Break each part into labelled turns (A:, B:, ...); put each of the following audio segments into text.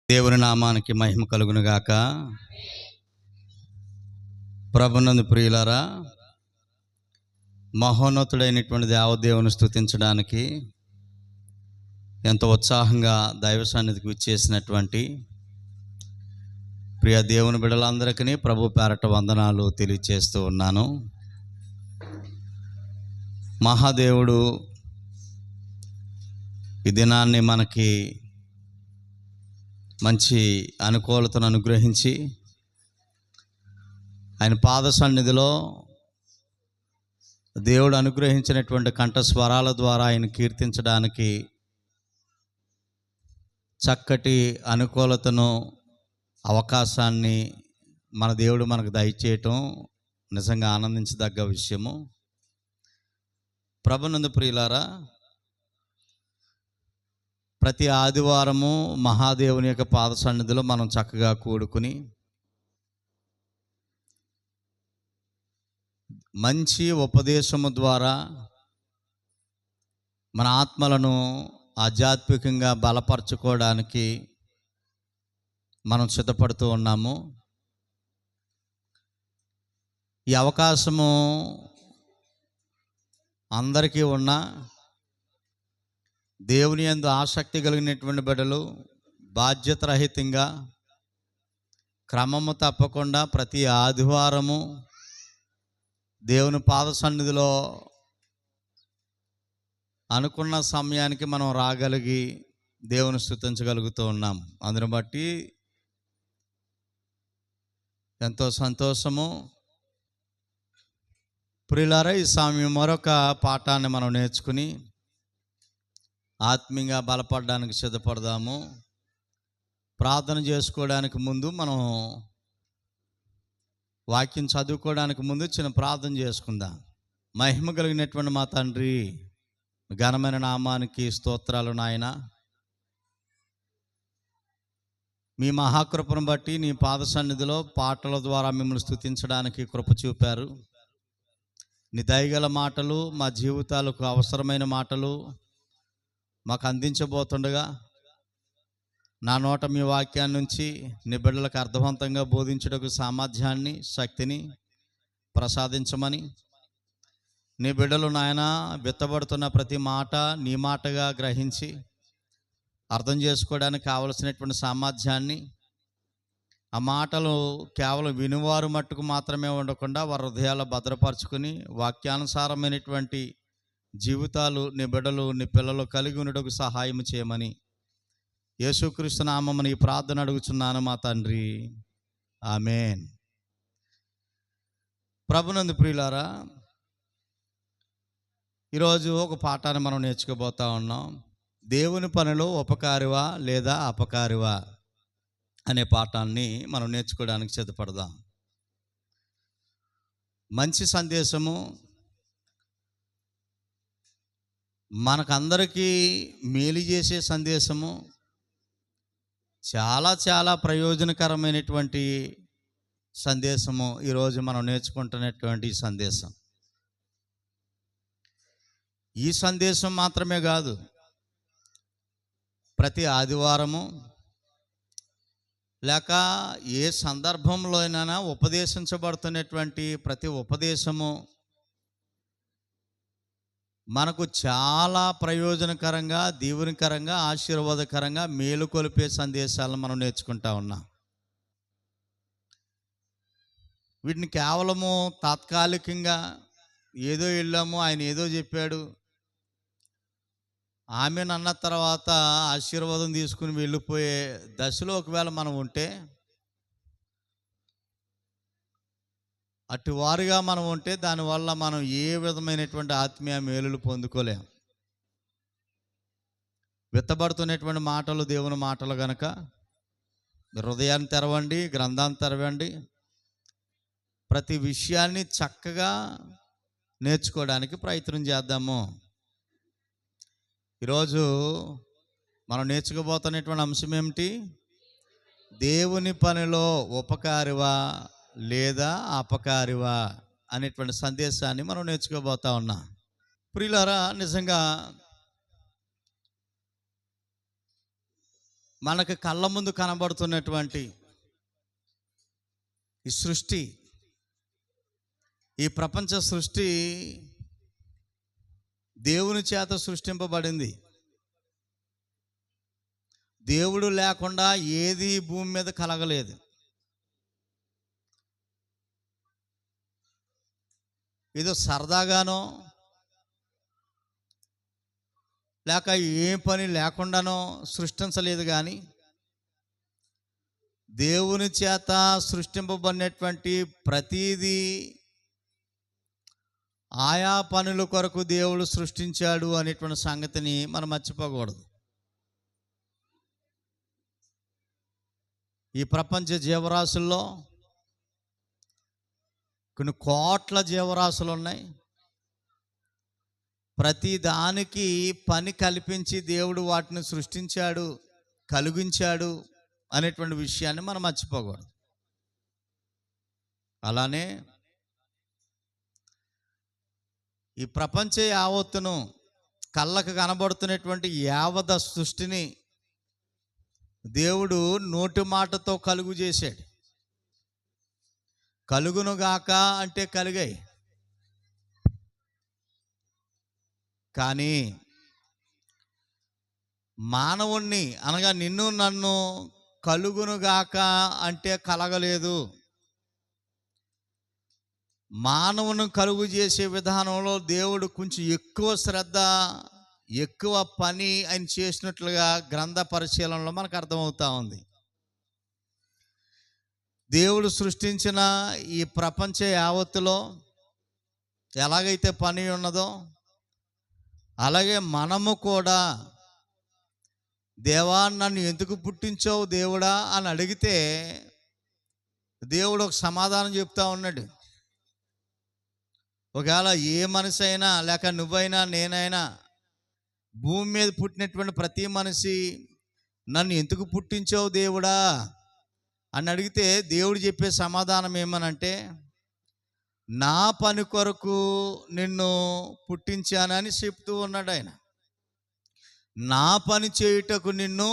A: దేవుని నామానికి మహిమ కలుగును గాక. ప్రభునందు ప్రియులారా, మహోన్నతుడైనటువంటి దేవదేవుని స్తుతించడానికి ఎంతో ఉత్సాహంగా దైవ సన్నిధికి విచ్చేసినటువంటి ప్రియ దేవుని బిడ్డలందరికీ ప్రభు పేరట వందనాలు తెలియచేస్తూ ఉన్నాను. మహాదేవుడు ఈ దినాన్ని మనకి మంచి అనుకూలతను అనుగ్రహించి ఆయన పాద సన్నిధిలో దేవుడు అనుగ్రహించినటువంటి కంఠస్వరాల ద్వారా ఆయన కీర్తించడానికి చక్కటి అనుకూలతను, అవకాశాన్ని మన దేవుడు మనకు దయచేయటం నిజంగా ఆనందించదగ్గ విషయము. ప్రభునందు ప్రియులారా, ప్రతి ఆదివారము మహాదేవుని యొక్క పాద సన్నిధిలో మనం చక్కగా కూడుకుని మంచి ఉపదేశము ద్వారా మన ఆత్మలను ఆధ్యాత్మికంగా బలపరచుకోవడానికి మనం సిద్ధపడుతూ ఉన్నాము. ఈ అవకాశము అందరికీ ఉన్నా దేవుని యందు ఆసక్తి కలిగినటువంటి బిడ్డలు బాధ్యతారహితంగా క్రమము తప్పకుండా ప్రతి ఆదివారము దేవుని పాద సన్నిధిలో అనుకున్న సమయానికి మనం రాగలిగి దేవుని స్తుతించగలుగుతూ ఉన్నాం. అందుని బట్టి ఎంతో సంతోషము. ప్రియులారా, ఈ సమయం మరొక పాఠాన్ని మనం నేర్చుకుని ఆత్మీయంగా బలపడడానికి సిద్ధపడదాము. ప్రార్థన చేసుకోవడానికి ముందు, మనం వాక్యం చదువుకోవడానికి ముందు చిన్న ప్రార్థన చేసుకుందాం. మహిమ కలిగినటువంటి మా తండ్రి, ఘనమైన నామానికి స్తోత్రాలు నాయన. మీ మహాకృపను బట్టి నీ పాద సన్నిధిలో పాటల ద్వారా మిమ్మల్ని స్తుతించడానికి కృప చూపారు. నీ దయగల మాటలు, మా జీవితాలకు అవసరమైన మాటలు మాకు అందించబోతుండగా నా నోట మీ వాక్యాన్ని నుంచి నీ బిడ్డలకు అర్థవంతంగా బోధించుటకు సామర్థ్యాన్ని, శక్తిని ప్రసాదించమని, నీ బిడ్డలు నాయన విత్తబడుతున్న ప్రతి మాట నీ మాటగా గ్రహించి అర్థం చేసుకోవడానికి కావలసినటువంటి సామర్థ్యాన్ని, ఆ మాటలు కేవలం వినువారు మట్టుకు మాత్రమే ఉండకుండా వారి హృదయాల్లో భద్రపరచుకుని వాక్యానుసారమైనటువంటి జీవితాలు నీ బిడ్డలు, నీ పిల్లలు కలిగి ఉండటకు సహాయం చేయమని యేసుక్రీస్తు నామమున ఈ ప్రార్థన అడుగుచున్నాను మా తండ్రి, ఆమేన్. ప్రభునందు ప్రియులారా, ఈరోజు ఒక పాఠాన్ని మనం నేర్చుకోబోతా ఉన్నాం. దేవుని పనిలో ఉపకారివా లేదా అపకారివా అనే పాఠాన్ని మనం నేర్చుకోవడానికి సిద్ధపడదాం. మంచి సందేశము, మనకందరికీ మేలు చేసే సందేశము, చాలా చాలా ప్రయోజనకరమైనటువంటి సందేశము ఈరోజు మనం నేర్చుకుంటున్నటువంటి సందేశం. ఈ సందేశం మాత్రమే కాదు, ప్రతి ఆదివారము లేక ఏ సందర్భంలో అయినా ఉపదేశించబడుతున్నటువంటి ప్రతి ఉపదేశము మనకు చాలా ప్రయోజనకరంగా, దీవెనకరంగా, ఆశీర్వాదకరంగా, మేలు కొలిపే సందేశాలను మనం నేర్చుకుంటా ఉన్నాం. వీటిని కేవలము తాత్కాలికంగా ఏదో వెళ్ళాము, ఆయన ఏదో చెప్పాడు, ఆమెను అన్న తర్వాత ఆశీర్వాదం తీసుకుని వెళ్ళిపోయే దశలో ఒకవేళ మనం ఉంటే, అటువారుగా మనం ఉంటే దానివల్ల మనం ఏ విధమైనటువంటి ఆత్మీయ మేలులు పొందుకోలేం. విత్తబడుతున్నటువంటి మాటలు దేవుని మాటలు గనక హృదయాన్ని తెరవండి, గ్రంథాన్ని తెరవండి, ప్రతి విషయాన్ని చక్కగా నేర్చుకోవడానికి ప్రయత్నం చేద్దాము. ఈరోజు మనం నేర్చుకోబోతున్నటువంటి అంశం ఏమిటి? దేవుని పనిలో ఉపకారివా లేదా అపకారివా అనేటువంటి సందేశాన్ని మనం నేర్చుకోబోతా ఉన్నాం. ప్రియులారా, నిజంగా మనకు కళ్ళ ముందు కనబడుతున్నటువంటి ఈ సృష్టి, ఈ ప్రపంచ సృష్టి దేవుని చేత సృష్టింపబడింది. దేవుడు లేకుండా ఏది భూమి మీద కలగలేదు. ఏదో సరదాగానో లేక ఏ పని లేకుండానో సృష్టించలేదు, కానీ దేవుని చేత సృష్టింపబడినటువంటి ప్రతీదీ ఆయా పనుల కొరకు దేవుడు సృష్టించాడు అనేటువంటి సంగతిని మనం మర్చిపోకూడదు. ఈ ప్రపంచ జీవరాశుల్లో కొన్ని కోట్ల జీవరాశులు ఉన్నాయి. ప్రతి దానికి పని కల్పించి దేవుడు వాటిని సృష్టించాడు, కలిగించాడు అనేటువంటి విషయాన్ని మనం మర్చిపోకూడదు. అలానే ఈ ప్రపంచ యావత్తును కళ్ళకు కనబడుతున్నటువంటి యావద సృష్టిని దేవుడు నోటి మాటతో కలుగు చేశాడు. కలుగునుగాక అంటే కలిగాయి. కానీ మానవుణ్ణి అనగా నిన్ను నన్ను కలుగునుగాక అంటే కలగలేదు. మానవుని కలుగు చేసే విధానంలో దేవుడు కొంచెం ఎక్కువ శ్రద్ధ, ఎక్కువ పని ఆయన చేసినట్లుగా గ్రంథ పరిశీలనలో మనకు అర్థమవుతా ఉంది. దేవుడు సృష్టించిన ఈ ప్రపంచ యావత్తులో ఎలాగైతే పని ఉన్నదో అలాగే మనము కూడా దేవా నన్ను ఎందుకు పుట్టించావు దేవుడా అని అడిగితే దేవుడు ఒక సమాధానం చెప్తా ఉన్నాడు. ఒకవేళ ఏ మనిషి అయినా లేక నువ్వైనా నేనైనా భూమి మీద పుట్టినటువంటి ప్రతి మనిషి నన్ను ఎందుకు పుట్టించావు దేవుడా అని అడిగితే దేవుడు చెప్పే సమాధానం ఏమనంటే, నా పని కొరకు నిన్ను పుట్టించానని చెప్తూ ఉన్నాడు ఆయన. నా పని చేయుటకు నిన్ను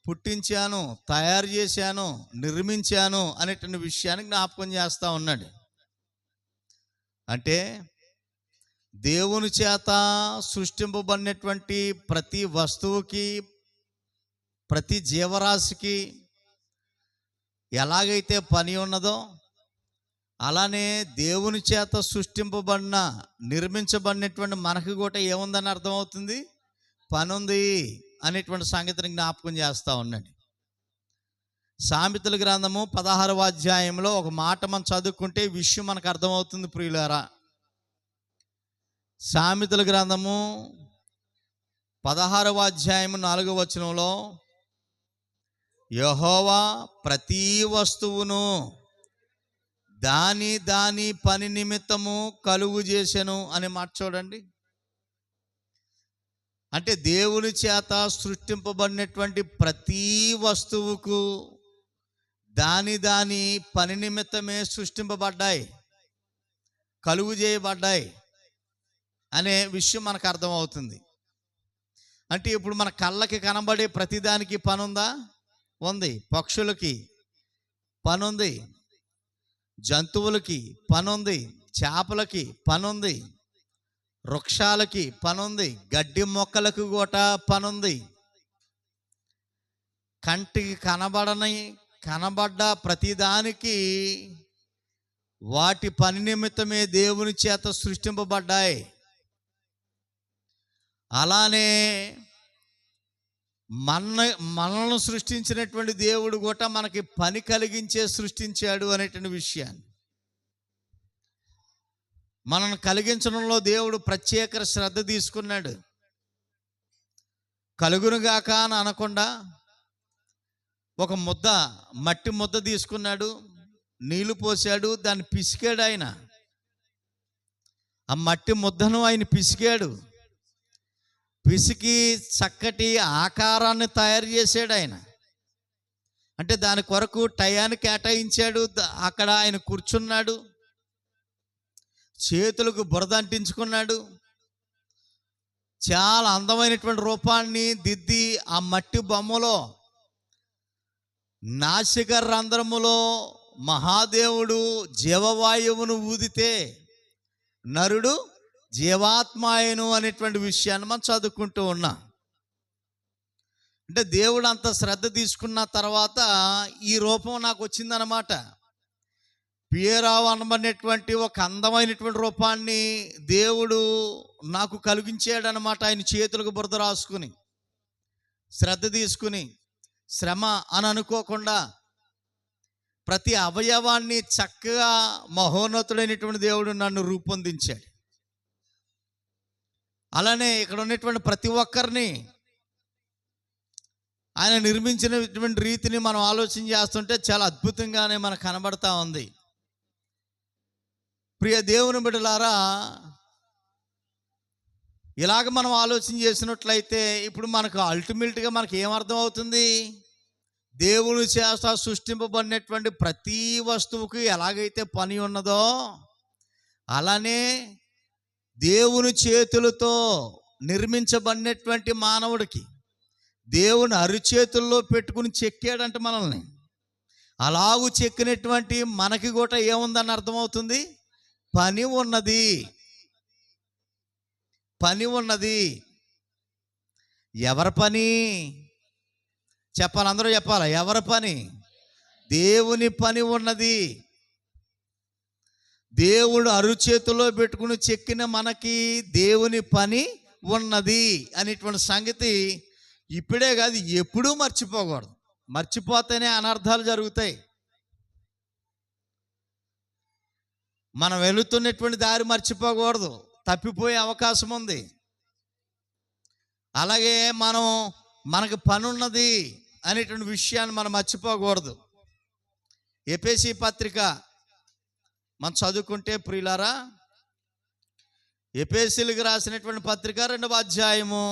A: పుట్టించాను, తయారు చేశాను, నిర్మించాను అనేటువంటి విషయాన్ని జ్ఞాపకం చేస్తూ ఉన్నాడు. అంటే దేవుని చేత సృష్టింపబడినటువంటి ప్రతి వస్తువుకి, ప్రతి జీవరాశికి ఎలాగైతే పని ఉన్నదో అలానే దేవుని చేత సృష్టింపబడిన, నిర్మించబడినటువంటి మనకు కూడా ఏముందని అర్థమవుతుంది, పని ఉంది అనేటువంటి సంగతిని జ్ఞాపకం చేస్తూ ఉన్నాడు. సామెతల గ్రంథము 16వ అధ్యాయంలో ఒక మాట మనం చదువుకుంటే విషయం మనకు అర్థమవుతుంది ప్రియులారా. సామెతల గ్రంథము 16వ అధ్యాయము 4వ వచనంలో, యెహోవా ప్రతి వస్తువును దాని దాని పని నిమిత్తము కలుగు చేసెను అనే మాట చూడండి. అంటే దేవుని చేత సృష్టింపబడినటువంటి ప్రతి వస్తువుకు దాని దాని పని నిమిత్తమే సృష్టింపబడ్డాయి, కలుగు చేయబడ్డాయి అనే విషయం మనకు అర్థమవుతుంది. అంటే ఇప్పుడు మన కళ్ళకి కనబడే ప్రతిదానికి పని ఉందా? ఉంది. పక్షులకి పని ఉంది, జంతువులకి పని ఉంది, చేపలకి పని ఉంది, వృక్షాలకి పని ఉంది, గడ్డి మొక్కలకు కూడా పని ఉంది. కంటికి కనబడ్డ ప్రతిదానికి వాటి పని నిమిత్తమే దేవుని చేత సృష్టింపబడ్డాయి. అలానే మనల్ని సృష్టించినటువంటి దేవుడు కూడా మనకి పని కలిగించే సృష్టించాడు అనేటువంటి విషయాన్ని, మనల్ని కలిగించడంలో దేవుడు ప్రత్యేక శ్రద్ధ తీసుకున్నాడు. కలుగునుగాక అని అనకుండా ఒక మట్టి ముద్ద తీసుకున్నాడు, నీళ్లు పోసాడు, దాన్ని పిసికాడు. ఆయన ఆ మట్టి ముద్దను ఆయన పిసికి చక్కటి ఆకారాన్ని తయారు చేశాడు ఆయన. అంటే దాని కొరకు టయాన్ని కేటాయించాడు. అక్కడ ఆయన కూర్చున్నాడు, చేతులకు బురద అంటించుకున్నాడు, చాలా అందమైనటువంటి రూపాన్ని దిద్ది ఆ మట్టి బొమ్మలో నాసిక రంధ్రములో మహాదేవుడు జీవవాయువును ఊదితే నరుడు జీవాత్మాయను అనేటువంటి విషయాన్ని మనం చదువుకుంటూ ఉన్నాం. అంటే దేవుడు అంత శ్రద్ధ తీసుకున్న తర్వాత ఈ రూపం నాకు వచ్చిందనమాట. పియరావు అనబడినటువంటి ఒక అందమైనటువంటి రూపాన్ని దేవుడు నాకు కలిగించాడనమాట. ఆయన చేతులకు బురద రాసుకుని, శ్రద్ధ తీసుకుని, శ్రమ అని అనుకోకుండా ప్రతి అవయవాన్ని చక్కగా మహోన్నతుడైనటువంటి దేవుడు నన్ను రూపొందించాడు. అలానే ఇక్కడ ఉన్నటువంటి ప్రతి ఒక్కరిని ఆయన నిర్మించినటువంటి రీతిని మనం ఆలోచన చేస్తుంటే చాలా అద్భుతంగానే మనకు కనబడతా ఉంది. ప్రియ దేవుని బిడ్డలారా, ఇలాగ మనం ఆలోచన చేసినట్లయితే ఇప్పుడు మనకు అల్టిమేట్గా మనకి ఏమర్థం అవుతుంది? దేవుని చేత సృష్టింపబడినటువంటి ప్రతి వస్తువుకి ఎలాగైతే పని ఉన్నదో అలానే దేవుని చేతులతో నిర్మించబడినటువంటి మానవుడికి దేవుని అరిచేతుల్లో పెట్టుకుని చెక్కాడంట మనల్ని. అలాగూ చెక్కినటువంటి మనకి కూడా ఏముందని అర్థమవుతుంది? పని ఉన్నది, పని ఉన్నది. ఎవరి పని చెప్పాలి? అందరూ చెప్పాలి. ఎవరి పని? దేవుని పని ఉన్నది. దేవుడు అరుచేతుల్లో పెట్టుకుని చెక్కిన మనకి దేవుని పని ఉన్నది అనేటువంటి సంగతి ఇప్పుడే కాదు, ఎప్పుడూ మర్చిపోకూడదు. మర్చిపోతేనే అనర్థాలు జరుగుతాయి. మనం వెళుతున్నటువంటి దారి మర్చిపోకూడదు, తప్పిపోయే అవకాశం ఉంది. అలాగే మనకు పని ఉన్నది అనేటువంటి విషయాన్ని మనం మర్చిపోకూడదు. ఎఫెసీ పత్రిక మనం చదువుకుంటే ప్రియులారా, ఎఫెసీయులకు రాసినటువంటి పత్రిక 2వ అధ్యాయము,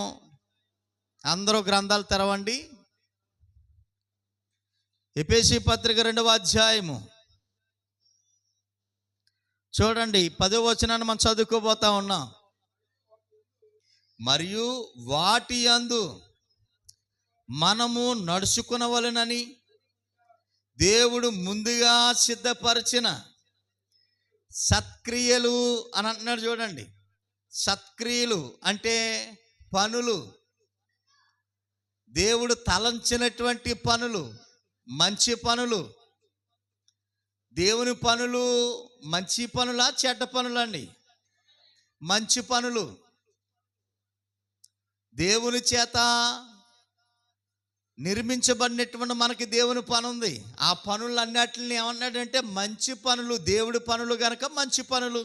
A: అందరూ గ్రంథాలు తెరవండి. ఎఫెసీ పత్రిక 2వ అధ్యాయము చూడండి, 10వ వచనాన్ని మనం చదువుకోబోతా ఉన్నాం. మరియు వాటి యందు మనము నడుచుకునవలెనని దేవుడు ముందుగా సిద్ధపరిచిన సత్క్రియలు అని అంటున్నాడు. చూడండి, సత్క్రియలు అంటే పనులు, దేవుడు తలంచినటువంటి పనులు, మంచి పనులు. దేవుని పనులు మంచి పనులా చెడ్డ పనులండి? మంచి పనులు. దేవుని చేత నిర్మించబడినటువంటి మనకి దేవుని పని ఉంది. ఆ పనులన్నిటిని ఏమన్నాడంటే మంచి పనులు, దేవుడి పనులు కనుక మంచి పనులు.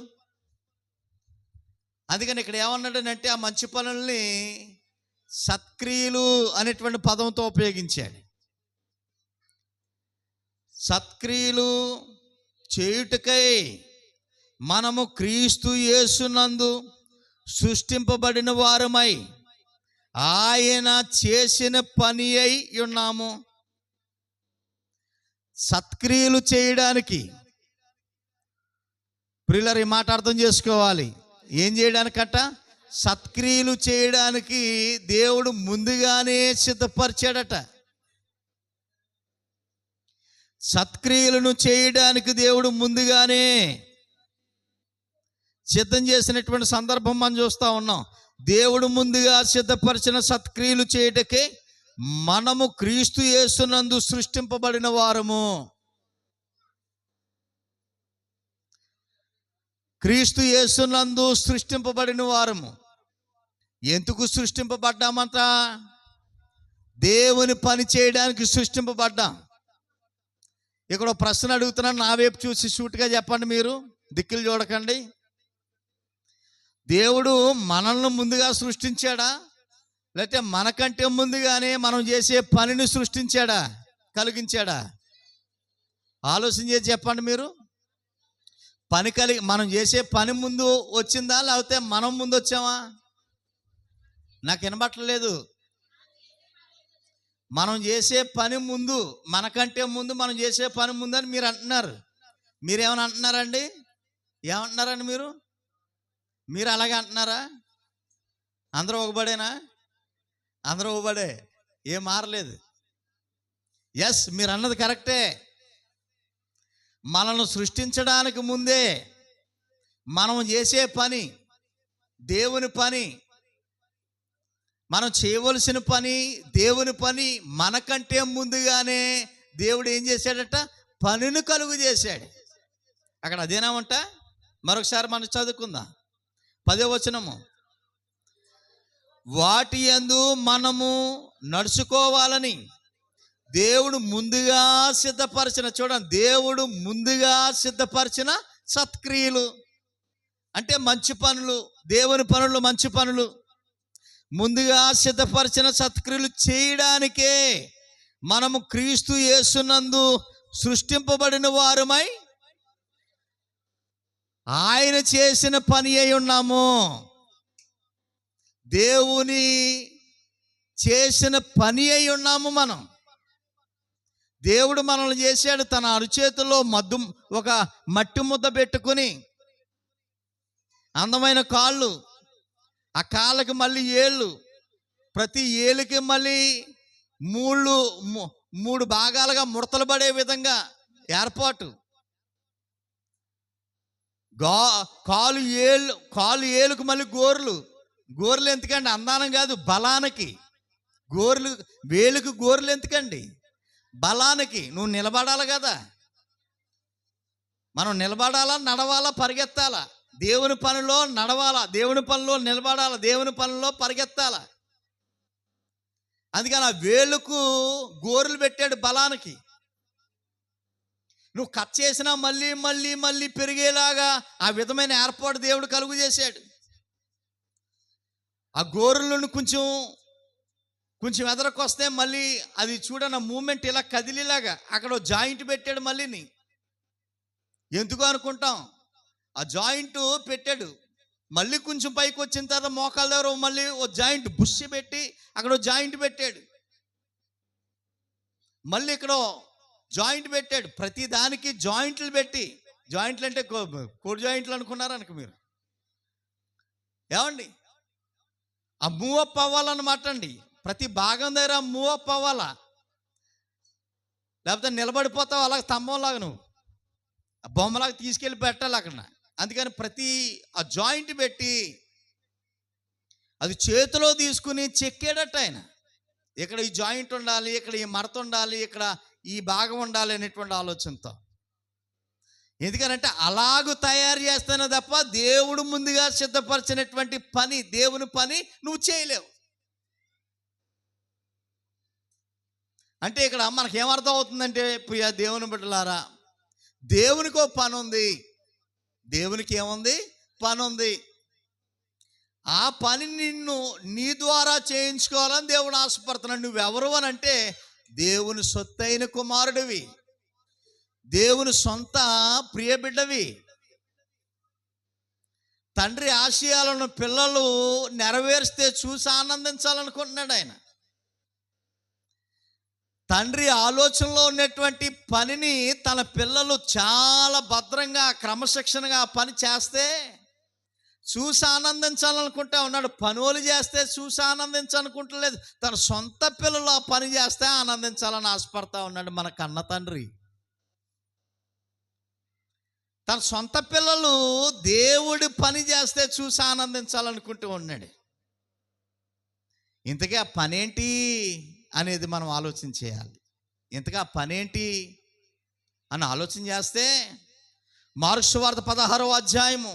A: అందుకని ఇక్కడ ఏమన్నాడనంటే ఆ మంచి పనుల్ని సత్క్రియలు అనేటువంటి పదంతో ఉపయోగించాడు. సత్క్రియలు చేయుటకై మనము క్రీస్తు యేసునందు సృష్టింపబడిన వారమై ఆయన చేసిన పని అయి ఉన్నాము. సత్క్రియలు చేయడానికి ప్రియులారా, ఈ మాట అర్థం చేసుకోవాలి. ఏం చేయడానికట? సత్క్రియలు చేయడానికి దేవుడు ముందుగానే సిద్ధపరిచాడట. సత్క్రియలను చేయడానికి దేవుడు ముందుగానే సిద్ధం చేసినటువంటి సందర్భం మనం చూస్తూ ఉన్నాం. దేవుడు ముందుగా సిద్ధపరిచిన సత్క్రియలు చేయటకే మనము క్రీస్తు యేసునందు సృష్టింపబడిన వారము. క్రీస్తు యేసునందు సృష్టింపబడిన వారము. ఎందుకు సృష్టింపబడ్డామంట? దేవుని పని చేయడానికి సృష్టింపబడ్డాం. ఇక్కడ ఒక ప్రశ్న అడుగుతున్నాను, నా వైపు చూసి సూటిగా చెప్పండి. మీరు దిక్కులు చూడకండి. దేవుడు మనల్ని ముందుగా సృష్టించాడా, లేకపోతే మనకంటే ముందుగానే మనం చేసే పనిని సృష్టించాడా, కలిగించాడా? ఆలోచన చేసి చెప్పండి. మీరు మనం చేసే పని ముందు వచ్చిందా, లేకపోతే మనం ముందు వచ్చామా? నాకు వినబట్టలేదు. మనం చేసే పని ముందు, మనకంటే ముందు మనం చేసే పని ముందు అని మీరు అంటున్నారు. మీరేమని అంటున్నారండి? ఏమంటున్నారండి మీరు? మీరు అలాగే అంటున్నారా? అందరూ ఒకబడేనా? అందరూ ఒకబడే, ఏం మారలేదు. ఎస్, మీరు అన్నది కరెక్టే. మనల్ని సృష్టించడానికి ముందే మనం చేసే పని, దేవుని పని, మనం చేయవలసిన పని, దేవుని పని మనకంటే ముందుగానే దేవుడు ఏం చేశాడట? పనిని కలుగు చేశాడు. అక్కడ అదేనామంట. మరొకసారి మనం చదువుకుందాం 10వ వచనము. వాటి యందు మనము నడుచుకోవాలని దేవుడు ముందుగా సిద్ధపరిచిన, చూడండి, దేవుడు ముందుగా సిద్ధపరిచిన సత్క్రియలు అంటే మంచి పనులు, దేవుని పనులు, మంచి పనులు ముందుగా సిద్ధపరిచిన సత్క్రియలు చేయడానికే మనము క్రీస్తు యేసునందు సృష్టింపబడిన వారమై ఆయన చేసిన పని అయి ఉన్నాము. దేవుని చేసిన పని అయి ఉన్నాము మనం. దేవుడు మనల్ని చేశాడు. తన అరచేతుల్లో ఒక మట్టి ముద్ద పెట్టుకుని, అందమైన కాళ్ళు, ఆ కాళ్ళకి మళ్ళీ ఏళ్ళు, ప్రతి ఏలుకి మళ్ళీ మూడు భాగాలుగా ముడతలు పడే విధంగా ఏర్పాటు. కాలు ఏలుకు మళ్ళీ గోర్లు ఎందుకండి? అందానం కాదు, బలానికి. వేలుకు గోర్లు ఎందుకండి? బలానికి. నువ్వు నిలబడాలి కదా, మనం నిలబడాలా, నడవాలా, పరిగెత్తాలా, దేవుని పనిలో నడవాలా, దేవుని పనిలో నిలబడాలా, దేవుని పనిలో పరిగెత్తాలా. అందుకని ఆ వేలుకు గోర్లు పెట్టాడు బలానికి. నువ్వు కట్ చేసినా మళ్ళీ మళ్ళీ మళ్ళీ పెరిగేలాగా ఆ విధమైన ఏర్పాటు దేవుడు కలుగు చేశాడు. ఆ గోరులను కొంచెం ఎదరకొస్తే మళ్ళీ అది చూడన్న మూమెంట్ ఇలా కదిలిలాగా అక్కడ జాయింట్ పెట్టాడు. మళ్ళీని ఎందుకు అనుకుంటాం? ఆ జాయింట్ పెట్టాడు. మళ్ళీ కొంచెం పైకి వచ్చిన తర్వాత మోకాల దగ్గర మళ్ళీ ఓ జాయింట్ బుష్ పెట్టి అక్కడ జాయింట్ పెట్టాడు. మళ్ళీ ఇక్కడ జాయింట్ పెట్టాడు. ప్రతి దానికి జాయింట్లు పెట్టి, జాయింట్లు అంటే కోడి జాయింట్లు అనుకున్నారు అనుక మీరు, ఏమండి? ఆ మూవ్ అప్ అవ్వాలన్నమాట అండి. ప్రతి భాగం దగ్గర మూవ్ అప్ అవ్వాలా, లేకపోతే నిలబడిపోతావు అలాగ స్తంభంలాగా. నువ్వు ఆ బొమ్మలాగా తీసుకెళ్ళి పెట్టాలి అక్కడ. అందుకని ప్రతి ఆ జాయింట్ పెట్టి అది చేతిలో తీసుకుని చెక్కాడట ఆయన. ఇక్కడ ఈ జాయింట్ ఉండాలి, ఇక్కడ ఈ మడత ఉండాలి, ఇక్కడ ఈ భాగం ఉండాలి అనేటువంటి ఆలోచనతో. ఎందుకనంటే అలాగూ తయారు చేస్తానే తప్ప దేవుడు ముందుగా సిద్ధపరిచినటువంటి పని, దేవుని పని నువ్వు చేయలేవు. అంటే ఇక్కడ మనకి ఏమర్థం అవుతుందంటే, ప్రియ దేవుని బిడ్డలారా, దేవునికి ఒక పని ఉంది. దేవునికి ఏముంది? పని ఉంది. ఆ పని నీ ద్వారా చేయించుకోవాలని దేవుడు ఆశపడుతున్నాడు. నువ్వెవరు అని అంటే దేవుని సొత్తైన కుమారుడివి, దేవుని సొంత ప్రియ బిడ్డవి. తండ్రి ఆశయాలను పిల్లలు నెరవేరిస్తే చూసి ఆనందించాలనుకుంటున్నాడు ఆయన. తండ్రి ఆలోచనలో ఉన్నటువంటి పనిని తన పిల్లలు చాలా భద్రంగా, క్రమశిక్షణగా పని చేస్తే చూసి ఆనందించాలనుకుంటా ఉన్నాడు. పనులు చేస్తే చూసి ఆనందించాలనుకుంటలేదు. తన సొంత పిల్లలు ఆ పని చేస్తే ఆనందించాలని ఆశపడతా ఉన్నాడు మన కన్న తండ్రి. తన సొంత పిల్లలు దేవుడి పని చేస్తే చూసి ఆనందించాలనుకుంటూ ఉన్నాడు. ఇంతకీ ఆ పనేంటి అనేది మనం ఆలోచన చేయాలి. ఇంతగా ఆ పనేంటి అని ఆలోచన చేస్తే మార్కు సువార్త 16వ అధ్యాయము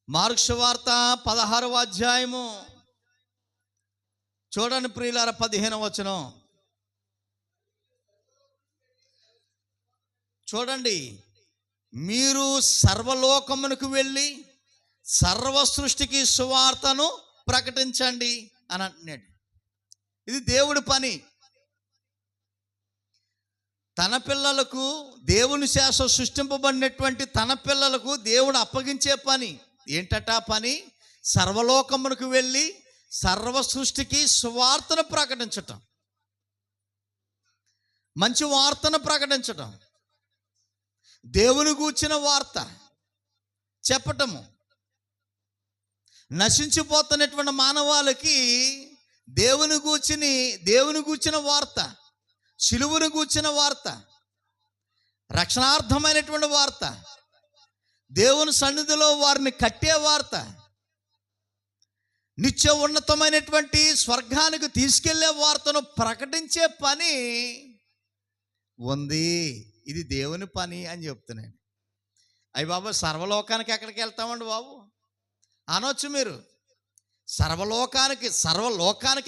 A: మార్కు సువార్త 16వ అధ్యాయము చూడండి ప్రియులారా, 15వ వచనం చూడండి. మీరు సర్వలోకమునకు వెళ్ళి సర్వ సృష్టికి సువార్తను ప్రకటించండి అని అంటున్నాడు. ఇది దేవుడి పని. తన పిల్లలకు, దేవుని శాస సృష్టింపబడినటువంటి తన పిల్లలకు దేవుడు అప్పగించే పని ఏంటట? పని సర్వలోకమునకు వెళ్ళి సర్వ సృష్టికి సువార్తను ప్రకటించటం, మంచి వార్తను ప్రకటించటం, దేవుని గూర్చిన వార్త చెప్పటము. నశించిపోతున్నటువంటి మానవాళికి దేవుని గూర్చిన వార్త, సిలువను గూర్చిన వార్త, రక్షణార్థమైనటువంటి వార్త, దేవుని సన్నిధిలో వారిని కట్టే వార్త, నిత్య ఉన్నతమైనటువంటి స్వర్గానికి తీసుకెళ్లే వార్తను ప్రకటించే పని ఉంది. ఇది దేవుని పని అని చెప్తున్నాను. అయ్యి బాబు, సర్వలోకానికి ఎక్కడికి వెళ్తామండి బాబు అనొచ్చు మీరు. సర్వలోకానికి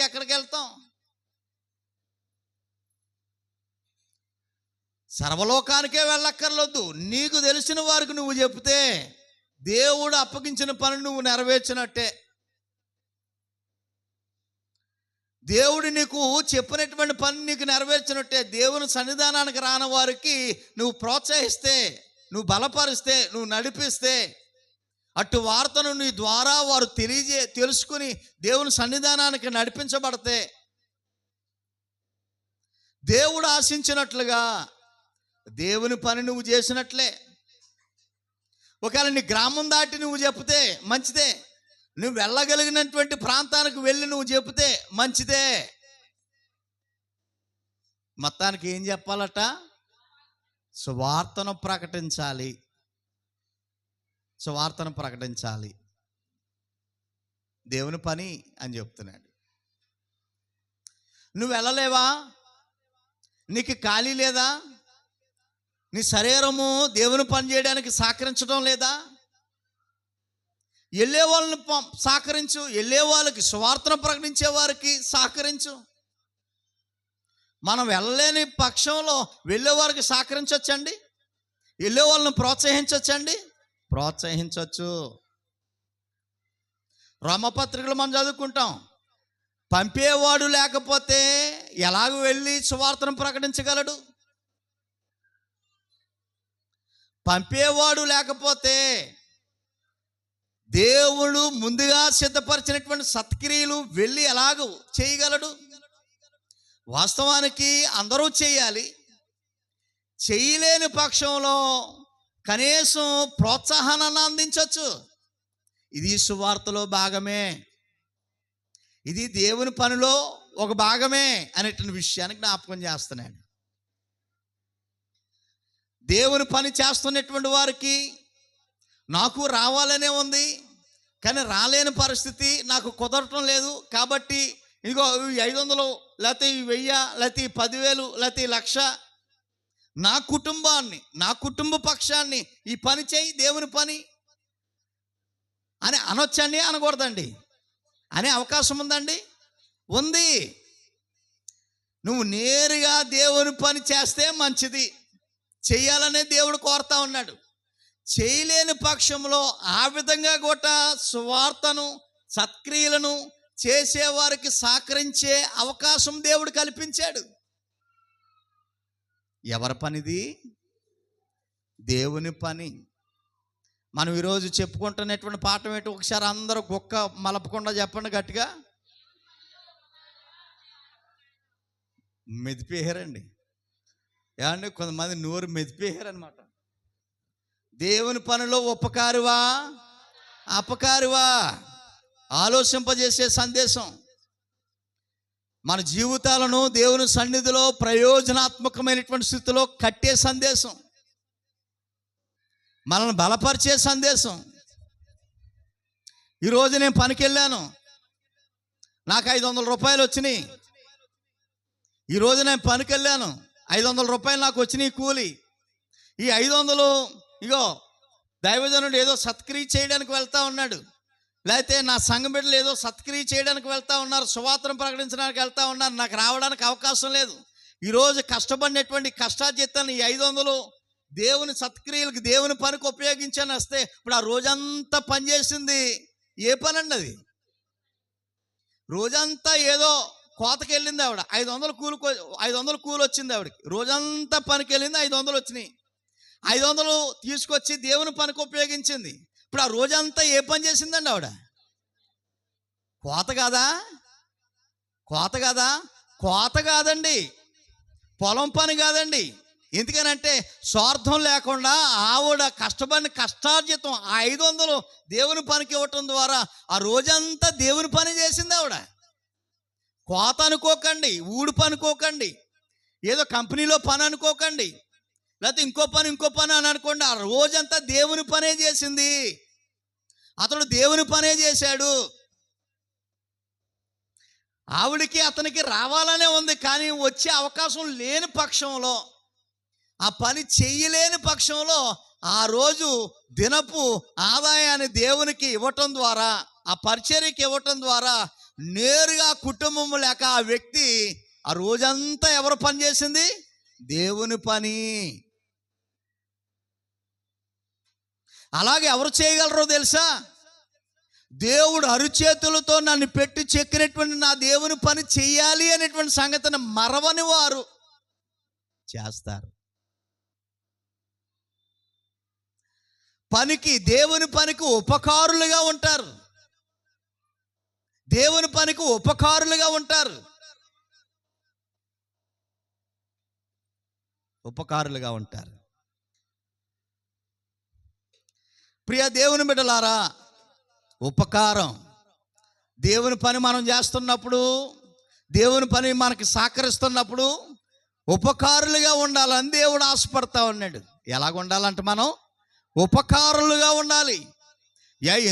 A: ఎక్కడికి వెళ్తాం? సర్వలోకానికే వెళ్ళక్కర్లేదు. నీకు తెలిసిన వారికి నువ్వు చెప్తే దేవుడు అప్పగించిన పని నువ్వు నెరవేర్చినట్టే. దేవుడు నీకు చెప్పినటువంటి పని నీకు నెరవేర్చినట్టే. దేవుని సన్నిధానానికి రాని వారికి నువ్వు ప్రోత్సహిస్తే, నువ్వు బలపరిస్తే, నువ్వు నడిపిస్తే, అటు వార్తను నీ ద్వారా వారు తెలుసుకుని దేవుని సన్నిధానానికి నడిపించబడితే, దేవుడు ఆశించినట్లుగా దేవుని పని నువ్వు చేసినట్లే. ఒకవేళ నీ గ్రామం దాటి నువ్వు చెప్తే మంచిదే. నువ్వు వెళ్ళగలిగినటువంటి ప్రాంతానికి వెళ్ళి నువ్వు చెప్తే మంచిదే. మొత్తానికి ఏం చెప్పాలట? సువార్తను ప్రకటించాలి. సువార్తను ప్రకటించాలి, దేవుని పని అని చెప్తున్నాడు. నువ్వు వెళ్ళలేవా? నీకు ఖాళీ లేదా? నీ శరీరము దేవుని పని చేయడానికి సహకరించడం లేదా? వెళ్ళే వాళ్ళని సహకరించు. వెళ్ళే వాళ్ళకి, సువార్తను ప్రకటించే వారికి సహకరించు. మనం వెళ్ళలేని పక్షంలో వెళ్ళే వారికి సహకరించవచ్చండి. వెళ్ళే వాళ్ళని ప్రోత్సహించవచ్చండి. ప్రోత్సహించవచ్చు. రోమపత్రికలు మనం చదువుకుంటాం. పంపేవాడు లేకపోతే ఎలాగ వెళ్ళి సువార్తను ప్రకటించగలడు? పంపేవాడు లేకపోతే దేవుడు ముందుగా సిద్ధపరిచినటువంటి సత్క్రియలు వెళ్ళి ఎలాగ చేయగలడు? వాస్తవానికి అందరూ చేయాలి. చేయలేని పక్షంలో కనీసం ప్రోత్సాహాన్ని అందించవచ్చు. ఇది సువార్తలో భాగమే, ఇది దేవుని పనిలో ఒక భాగమే అనేటువంటి విషయాన్ని జ్ఞాపకం చేస్తున్నాను. దేవుని పని చేస్తున్నటువంటి వారికి నాకు రావాలనే ఉంది, కానీ రాలేని పరిస్థితి, నాకు కుదరటం లేదు, కాబట్టి ఇదిగో 500 లేకపోతే 1000 లేకపోతే 10,000 లేకపోతే 1,00,000 నా కుటుంబాన్ని, నా కుటుంబ పక్షాన్ని ఈ పని చేయి, దేవుని పని అని అనొచ్చండి, అనకూడదండి? అనే అవకాశం ఉందండి? ఉంది. నువ్వు నేరుగా దేవుని పని చేస్తే మంచిది, చేయాలనే దేవుడు కోరుతా ఉన్నాడు. చేయలేని పక్షంలో ఆ విధంగా కూడా సువార్తను, సత్క్రియలను చేసేవారికి సహకరించే అవకాశం దేవుడు కల్పించాడు. ఎవరి పనిది? దేవుని పని. మనం ఈరోజు చెప్పుకుంటున్నటువంటి పాఠం ఏంటి? ఒకసారి అందరూ కుక్క మలపకుండా చెప్పండి గట్టిగా. మెదిపేయారండి ఏమండి, కొంతమంది నోరు మెదిపేయారనమాట. దేవుని పనిలో ఉపకారివా అపకారివా ఆలోచింపజేసే సందేశం. మన జీవితాలను దేవుని సన్నిధిలో ప్రయోజనాత్మకమైనటువంటి స్థితిలో కట్టే సందేశం, మనల్ని బలపరిచే సందేశం. ఈరోజు నేను పనికి వెళ్ళాను, నాకు 500 రూపాయలు వచ్చినాయి. ఈరోజు నేను పనికి వెళ్ళాను, 500 రూపాయలు నాకు వచ్చినాయి కూలి. ఈ 500 ఇగో దైవజనుడు ఏదో సత్క్రియ చేయడానికి వెళ్తా ఉన్నాడు, లేకపోతే నా సంఘ బిడ్డలు ఏదో సత్క్రియ చేయడానికి వెళ్తా ఉన్నారు, సువార్తను ప్రకటించడానికి వెళ్తా ఉన్నారు, నాకు రావడానికి అవకాశం లేదు. ఈరోజు కష్టపడినటువంటి కష్టార్జితాన్ని ఈ 500 దేవుని సత్క్రియలకు, దేవుని పనికి ఉపయోగించాను వస్తే, ఇప్పుడు ఆ రోజంతా పనిచేసింది ఏ పని అండి? అది రోజంతా ఏదో కోతకి వెళ్ళింది ఆవిడ. 500 కూలి వచ్చింది ఆవిడకి. రోజంతా పనికి వెళ్ళింది, 500 వచ్చినాయి. 500 తీసుకొచ్చి దేవుని పనికి ఉపయోగించింది. ఇప్పుడు ఆ రోజంతా ఏ పని చేసిందండి ఆవిడ? కోత కాదా? కోత కాదా? కోత కాదండి, పొలం పని కాదండి, ఎందుకనంటే స్వార్థం లేకుండా ఆవిడ కష్టపడిన కష్టార్జితం ఆ 500 దేవుని పనికి ఇవ్వటం ద్వారా ఆ రోజంతా దేవుని పని చేసింది ఆవిడ. కోత అనుకోకండి, ఊడుపు అనుకోకండి, ఏదో కంపెనీలో పని అనుకోకండి, లేకపోతే ఇంకో పని అని అనుకోండి. ఆ రోజంతా దేవుని పనే చేసింది. అతడు దేవుని పనే చేశాడు. ఆవిడికి అతనికి రావాలనే ఉంది, కానీ వచ్చే అవకాశం లేని పక్షంలో, ఆ పని చెయ్యలేని పక్షంలో ఆ రోజు దినపు ఆదాయాన్ని దేవునికి ఇవ్వటం ద్వారా, ఆ పరిచర్యకి ఇవ్వటం ద్వారా నేరుగా కుటుంబం లేక ఆ వ్యక్తి ఆ రోజంతా ఎవరు పని చేసింది? దేవుని పని. అలాగే ఎవరు చేయగలరో తెలుసా? దేవుడు అరుచేతులతో నన్ను పెట్టి చెక్కినటువంటి నా దేవుని పని చెయ్యాలి అనేటువంటి సంగతిని మరవని వారు చేస్తారు. దేవుని పనికి ఉపకారులుగా ఉంటారు. దేవుని పనికి ఉపకారులుగా ఉంటారు. ఉపకారులుగా ఉంటారు. ప్రియ దేవుని బిడ్డలారా, ఉపకారం, దేవుని పని మనం చేస్తున్నప్పుడు, దేవుని పని మనకి సహకరిస్తున్నప్పుడు ఉపకారులుగా ఉండాలని దేవుడు ఆశపడతా ఉన్నాడు. ఎలాగ ఉండాలంటే మనం ఉపకారులుగా ఉండాలి.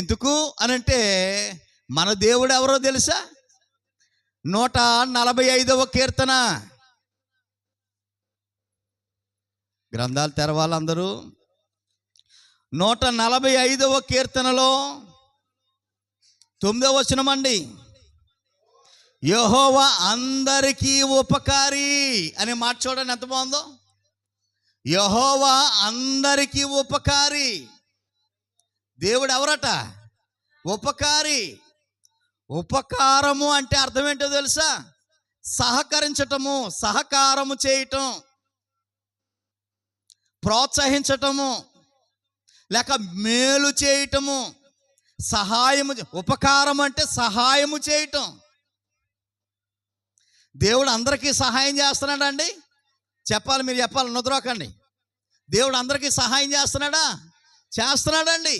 A: ఎందుకు అనంటే మన దేవుడు ఎవరో తెలుసా? 145వ కీర్తన. గ్రంథాలు తెరవాలందరూ. 145వ కీర్తనలో 9వ వచనం అండి. యెహోవా అందరికీ ఉపకారి అనే మాట చూడండి ఎంత బాగుందో. యెహోవా అందరికీ ఉపకారి. దేవుడు ఎవరట? ఉపకారి. ఉపకారము అంటే అర్థం ఏంటో తెలుసా? సహకరించటము, సహకారము చేయటం, ప్రోత్సహించటము, లేక మేలు చేయటము, సహాయము. ఉపకారం అంటే సహాయము చేయటం. దేవుడు అందరికీ సహాయం చేస్తున్నాడా అండి? చెప్పాలి, మీరు చెప్పాలి, నుద్రోకండి. దేవుడు అందరికీ సహాయం చేస్తున్నాడా? చేస్తున్నాడండి.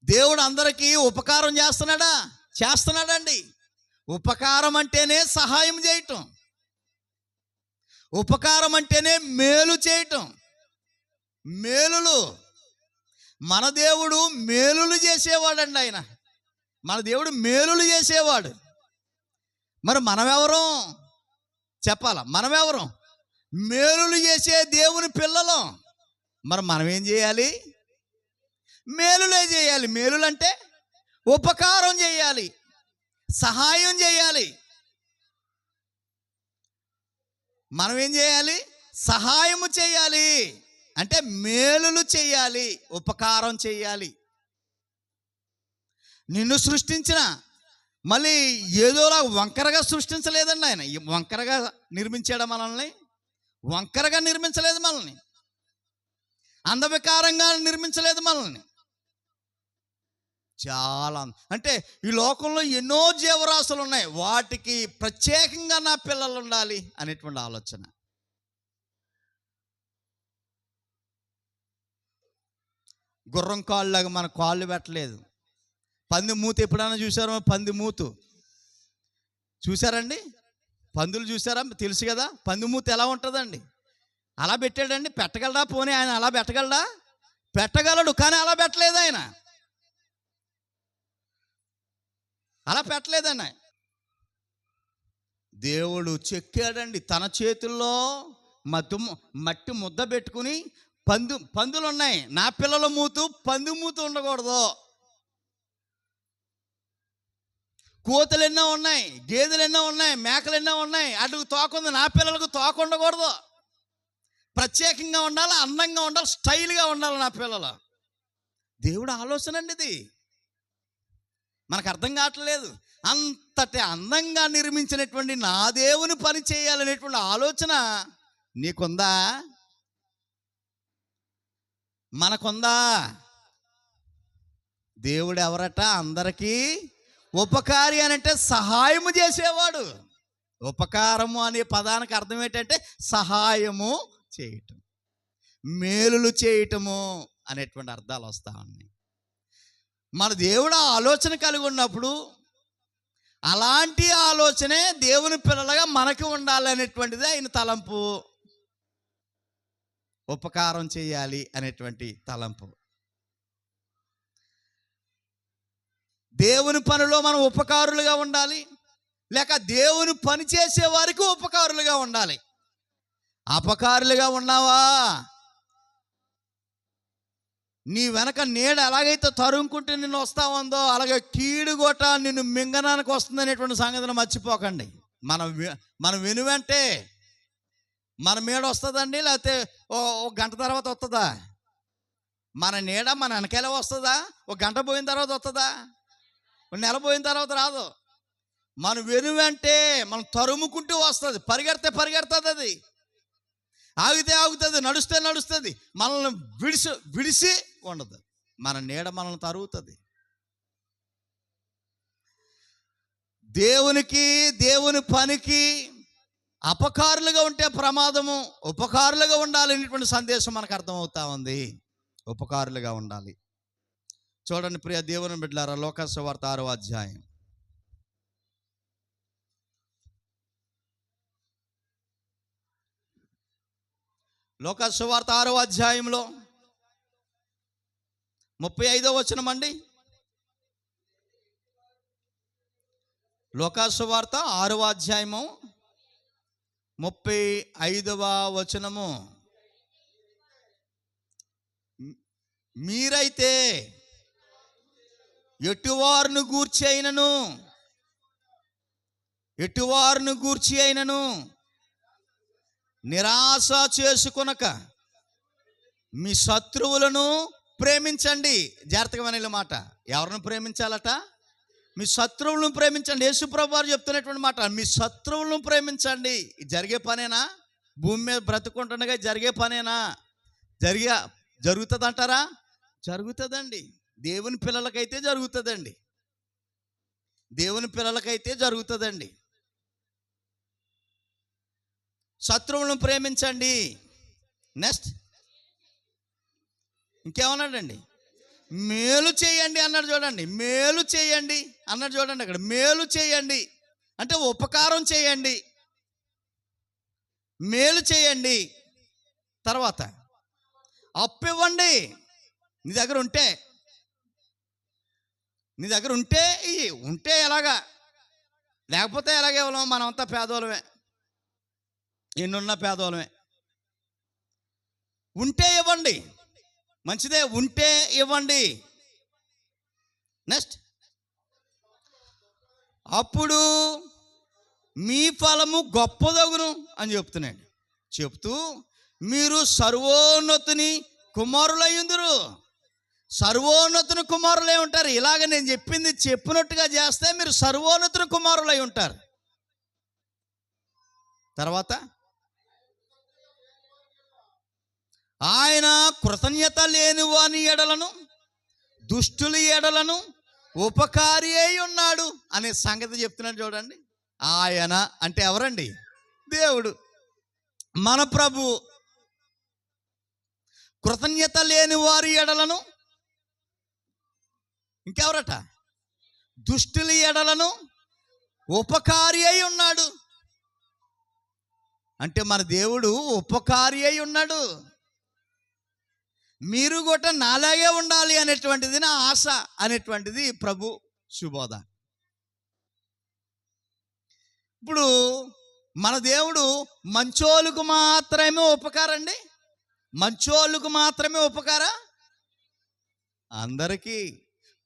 A: దేవుడు అందరికీ ఉపకారం చేస్తున్నాడా? చేస్తున్నాడండి. ఉపకారం అంటేనే సహాయం చేయటం. ఉపకారం అంటేనే మేలు చేయటం. మేలులు. మన దేవుడు మేలులు చేసేవాడండి. ఆయన మన దేవుడు మేలులు చేసేవాడు. మరి మనమెవరం? చెప్పాలా, మనమెవరం? మేలులు చేసే దేవుని పిల్లలం. మరి మనం ఏం చేయాలి? మేలులే చేయాలి. మేలులంటే ఉపకారం చేయాలి, సహాయం చేయాలి. మనం ఏం చేయాలి? సహాయము చేయాలి. అంటే మేలులు చేయాలి, ఉపకారం చేయాలి. నిన్ను సృష్టించిన, మళ్ళీ ఏదోలా వంకరగా సృష్టించలేదండి ఆయన. వంకరగా నిర్మించాడు మనల్ని? వంకరగా నిర్మించలేదు మనల్ని. అందవికారంగా నిర్మించలేదు మనల్ని. చాలా, అంటే ఈ లోకంలో ఎన్నో జీవరాశులు ఉన్నాయి, వాటికి ప్రత్యేకంగా నా పిల్లలు ఉండాలి అనేటువంటి ఆలోచన. గుర్రం కాళ్ళలాగా మన కాళ్ళు పెట్టలేదు. పంది మూతి ఎప్పుడైనా చూసారో? పంది మూతు చూసారండి? పందులు చూసారా? తెలుసు కదా పంది మూతి ఎలా ఉంటుందండి. అలా పెట్టాడండి. పెట్టగలడా? పోనీ ఆయన అలా పెట్టగలడా? పెట్టగలడు, కానీ అలా పెట్టలేదు ఆయన. అలా పెట్టలేదండి. దేవుడు చెక్కాడండి తన చేతుల్లో మట్టి ముద్ద పెట్టుకుని. పందులు ఉన్నాయి, నా పిల్లల మూతు పంది మూతు ఉండకూడదు. కోతులు ఎన్నో ఉన్నాయి, గేదెలు ఎన్నో ఉన్నాయి, మేకలు ఎన్నో ఉన్నాయి, అటుకు తోకుంది, నా పిల్లలకు తోక ఉండకూడదు. ప్రత్యేకంగా ఉండాలి, అందంగా ఉండాలి, స్టైల్గా ఉండాలి నా పిల్లలు. దేవుడు ఆలోచన అండి ఇది. మనకు అర్థం కావట్లేదు. అంతటి అందంగా నిర్మించినటువంటి నా దేవుని పని చేయాలనేటువంటి ఆలోచన నీకుందా? మనకుందా? దేవుడు ఎవరట? అందరికీ ఉపకారి అనంటే సహాయము చేసేవాడు. ఉపకారము అనే పదానికి అర్థం ఏంటంటే సహాయము చేయటం, మేలులు చేయటము అనేటువంటి అర్థాలు వస్తూ ఉన్నాయి. మన దేవుడు ఆలోచన కలిగి ఉన్నప్పుడు అలాంటి ఆలోచనే దేవుని పిల్లలుగా మనకి ఉండాలి అనేటువంటిది ఆయన తలంపు. ఉపకారం చేయాలి అనేటువంటి తలంపు. దేవుని పనిలో మనం ఉపకారులుగా ఉండాలి, లేక దేవుని పని చేసే వారికి ఉపకారులుగా ఉండాలి. అపకారులుగా ఉన్నావా, నీ వెనక నీడ ఎలాగైతే తరుముకుంటూ నిన్ను వస్తా ఉందో అలాగే కీడుగోట నిన్ను మింగనానికి వస్తుంది అనేటువంటి సంగతిని మర్చిపోకండి. మనం వెనువెంటే మన నీడ వస్తుందండి, లేకపోతే ఓ గంట తర్వాత వస్తుందా? మన నీడ మన వెనకాలే వస్తుందా? ఒక గంట పోయిన తర్వాత వస్తుందా? ఒక నెల పోయిన తర్వాత రాదు. మన వెనువెంటే మనం తరుముకుంటూ వస్తుంది. పరిగెడితే పరిగెడుతుంది, అది ఆగితే ఆగుతుంది, నడుస్తే నడుస్తుంది. మనల్ని విడిసి ఉండదు. మన నీడ మనల్ని తరుగుతుంది. దేవునికి దేవుని పనికి అపకారులుగా ఉంటే ప్రమాదము, ఉపకారులుగా ఉండాలనేటువంటి సందేశం మనకు అర్థమవుతా ఉంది. ఉపకారులుగా ఉండాలి. చూడండి ప్రియ దేవుని బిడ్డలారా, లోకాసు సువార్త 6వ అధ్యాయం. లోకాసు సువార్త 6వ అధ్యాయంలో 35వ వచనం అండి. లోకాసు సువార్త 6వ అధ్యాయము 35వ వచనము. మీరైతే ఎటువారును గూర్చి అయినను నిరాశ చేసుకొనక మీ శత్రువులను ప్రేమించండి. జాగ్రత్తగా వినాలి మాట. ఎవరిని ప్రేమించాలట? మీ శత్రువులను ప్రేమించండి. యేసు ప్రభువు వారు చెప్తున్నటువంటి మాట, మీ శత్రువులను ప్రేమించండి. జరిగే పనేనా? భూమి మీద బ్రతుకుంటుండగా జరిగే పనేనా? జరుగుతుంది అంటారా? జరుగుతుందండి. దేవుని పిల్లలకైతే జరుగుతుందండి. దేవుని పిల్లలకైతే జరుగుతుందండి. శత్రువులను ప్రేమించండి. నెక్స్ట్ ఇంకేమన్నాడండి? మేలు చేయండి అన్నాడు. చూడండి, మేలు చేయండి అన్నాడు. చూడండి, అక్కడ మేలు చేయండి అంటే ఉపకారం చేయండి, మేలు చేయండి. తర్వాత అప్పు ఇవ్వండి. నీ దగ్గర ఉంటే ఇవి ఉంటే ఎలాగా, లేకపోతే ఎలాగే ఇవ్వలేము. మనమంతా పేదోళమే, ఎన్నున్న పేదోళమే. ఉంటే ఇవ్వండి, మంచిదే, ఉంటే ఇవ్వండి. నెక్స్ట్, అప్పుడు మీ ఫలము గొప్పదగును అని చెప్తున్నాడు. చెప్తూ మీరు సర్వోన్నతుని కుమారులయ్యుందురు. సర్వోన్నతుని కుమారులై ఉంటారు. ఇలాగ నేను చెప్పింది చెప్పినట్టుగా చేస్తే మీరు సర్వోన్నతుని కుమారులై ఉంటారు. తర్వాత ఆయన కృతజ్ఞత లేని వాని ఎడలను దుష్టుల ఎడలను ఉపకారి అయి ఉన్నాడు అనే సంగతి చెప్తున్నాడు. చూడండి, ఆయన అంటే ఎవరండి? దేవుడు, మన ప్రభు. కృతజ్ఞత లేని వారి ఎడలను, ఇంకెవరట? దుష్టుల ఎడలను ఉపకారి అయి ఉన్నాడు. అంటే మన దేవుడు ఉపకారి అయి ఉన్నాడు. మీరు కూడా నాలాగే ఉండాలి అనేటువంటిది నా ఆశ అనేటువంటిది ప్రభు శుభోధ. ఇప్పుడు మన దేవుడు మంచోళ్ళకు మాత్రమే ఉపకారండి. మంచోళ్ళకు మాత్రమే ఉపకార, అందరికీ.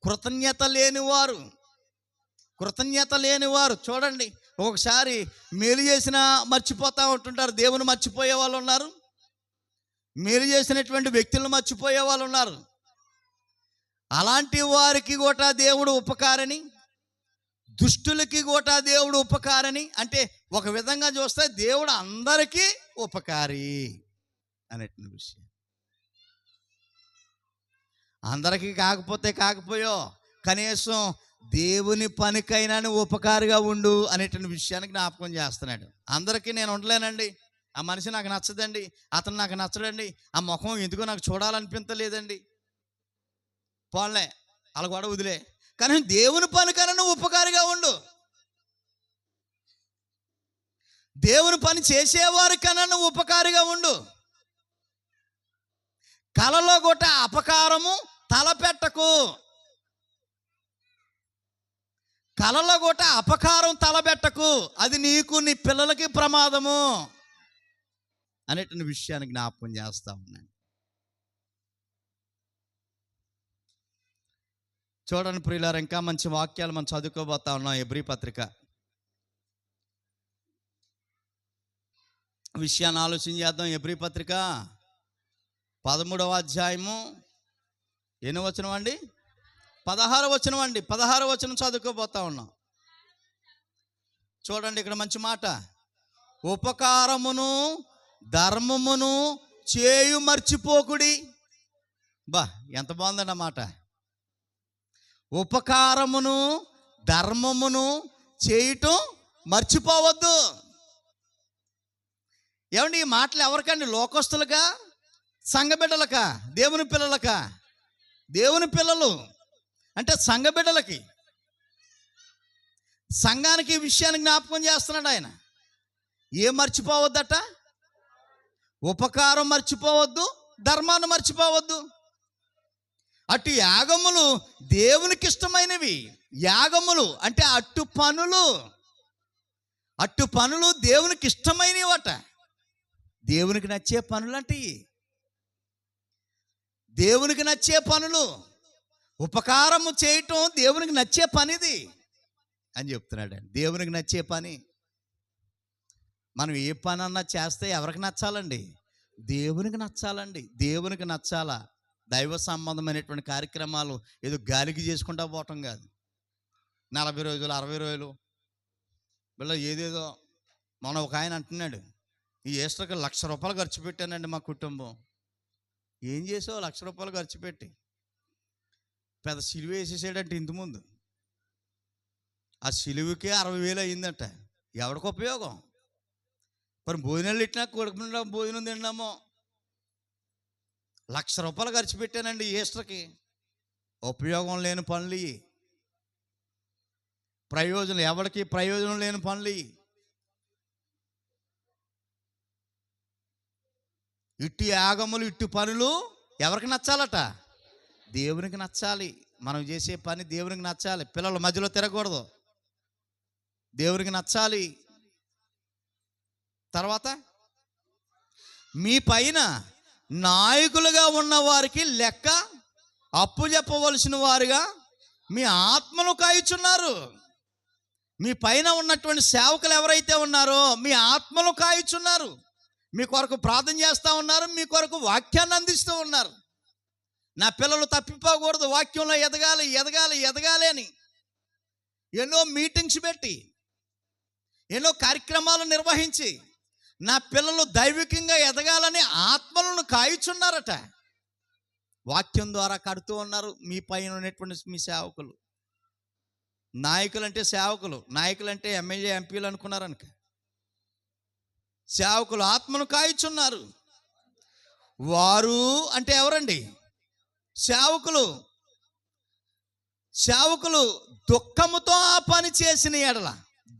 A: కృతజ్ఞత లేనివారు చూడండి, ఒకసారి మేలు చేసినా మర్చిపోతూ ఉంటుంటారు. దేవుని మర్చిపోయే వాళ్ళు ఉన్నారు, మేలు చేసినటువంటి వ్యక్తులను మర్చిపోయే వాళ్ళు ఉన్నారు. అలాంటి వారికి కూడా దేవుడు ఉపకారని, దుష్టులకి కూడా దేవుడు ఉపకారని. అంటే ఒక విధంగా చూస్తే దేవుడు అందరికీ ఉపకారి అనేటువంటి విషయం. అందరికీ కాకపోయో కనీసం దేవుని పనికైనా నువ్వు ఉపకారిగా ఉండు అనేటువంటి విషయాన్ని జ్ఞాపకం చేస్తున్నాడు. అందరికీ నేను ఉండలేనండి, ఆ మనిషి నాకు నచ్చదండి, అతను నాకు నచ్చడండి, ఆ ముఖం ఎందుకో నాకు చూడాలనిపించలేదండి, పోన్లే అలా కూడా వదిలే. కానీ దేవుని పనికైనా నువ్వు ఉపకారిగా ఉండు. దేవుని పని చేసేవారికైనా నువ్వు ఉపకారిగా ఉండు. కలలో గొట్ట అపకారము తలపెట్టకు. కలలో గొట్ట అపకారం తలపెట్టకు, అది నీకు నీ పిల్లలకి ప్రమాదము అనేటువంటి విషయాన్ని జ్ఞాపకం చేస్తా ఉన్నాను. చూడండి ప్రియులారా, ఇంకా మంచి వాక్యాలు మనం చదువుకోబోతా ఉన్నాం. హెబ్రీ పత్రిక విషయాన్ని ఆలోచన చేద్దాం. హెబ్రీ పత్రిక 13వ అధ్యాయము ఎన్నో వచనం అండి? 16వ వచనం అండి. 16వ వచనం చదువుకోబోతా ఉన్నాం. చూడండి, ఇక్కడ మంచి మాట. ఉపకారమును ధర్మమును చేయు మర్చిపోకుడి. బా, ఎంత బాగుందండి అన్నమాట. ఉపకారమును ధర్మమును చేయటం మర్చిపోవద్దు. ఏమండి ఈ మాటలు ఎవరికండి? లోకస్తులకా, సంఘబిడ్డలకా, దేవుని పిల్లలకా? దేవుని పిల్లలు అంటే సంఘబిడ్డలకి, సంఘానికి ఈ విషయాన్ని జ్ఞాపకం చేస్తున్నాడు ఆయన. ఏం మర్చిపోవద్దట? ఉపకారం మర్చిపోవద్దు, ధర్మాన్ని మర్చిపోవద్దు. అటు యాగములు దేవునికి ఇష్టమైనవి. యాగములు అంటే అట్టు పనులు, అట్టు పనులు దేవునికి ఇష్టమైనవి అట. దేవునికి నచ్చే పనులు అంటే దేవునికి నచ్చే పనులు. ఉపకారము చేయటం దేవునికి నచ్చే పనిది అని చెప్తున్నాడు. దేవునికి నచ్చే పని. మనం ఏ పని అన్నా చేస్తే ఎవరికి నచ్చాలండి? దేవునికి నచ్చాలండి. దేవునికి నచ్చాలా. దైవ సంబంధమైనటువంటి కార్యక్రమాలు ఏదో గాలికి చేసుకుంటా పోవటం కాదు. 40 రోజులు 60 రోజులు వీళ్ళ ఏదేదో. మన ఒక ఆయన అంటున్నాడు, ఈ ఈస్టర్కి 1,00,000 రూపాయలు ఖర్చు పెట్టానండి మా కుటుంబం. ఏం చేసావు 1,00,000 రూపాయలు ఖర్చు పెట్టి? పెద్ద సిలువ వేసేసాడంటే ఇంటి ముందు. ఆ సిలువకే 60,000 అయిందట. ఎవరికి ఉపయోగం? మరి భోజనాలు ఇట్లా కొడుకున్నా భోజనం తిన్నామో. 1,00,000 రూపాయలు ఖర్చు పెట్టానండి ఈస్టర్కి. ఉపయోగం లేని పనులు, ప్రయోజనం, ఎవరికి ప్రయోజనం లేని పనులు. ఇట్టి యాగములు ఇట్టి పనులు ఎవరికి నచ్చాలట? దేవునికి నచ్చాలి. మనం చేసే పని దేవునికి నచ్చాలి. పిల్లల మధ్యలో తిరగకూడదు, దేవునికి నచ్చాలి. తర్వాత మీ పైన నాయకులుగా ఉన్న వారికి లెక్క అప్పు చెప్పవలసిన వారుగా మీ ఆత్మను కాయుచున్నారు. మీ పైన ఉన్నటువంటి సేవకులు ఎవరైతే ఉన్నారో మీ ఆత్మను కాయుచున్నారు. మీ కొరకు ప్రార్థన చేస్తూ ఉన్నారు, మీ కొరకు వాక్యాన్ని అందిస్తూ ఉన్నారు. నా పిల్లలు తప్పిపోకూడదు, వాక్యంలో ఎదగాలి ఎదగాలి ఎదగాలి అని ఎన్నో మీటింగ్స్ పెట్టి, ఎన్నో కార్యక్రమాలు నిర్వహించి నా పిల్లలు దైవికంగా ఎదగాలని ఆత్మలను కాయుచున్నారట. వాక్యం ద్వారా కడుతూ ఉన్నారు. మీ పైన ఉన్నటువంటి మీ సేవకులు. నాయకులు అంటే సేవకులు, నాయకులు అంటే ఎమ్మెల్యే ఎంపీలు అనుకున్నారనుక. సేవకులు ఆత్మను కాయుచున్నారు. వారు అంటే ఎవరండి? సేవకులు. సేవకులు దుఃఖముతో ఆ పని చేసిన ఎడల,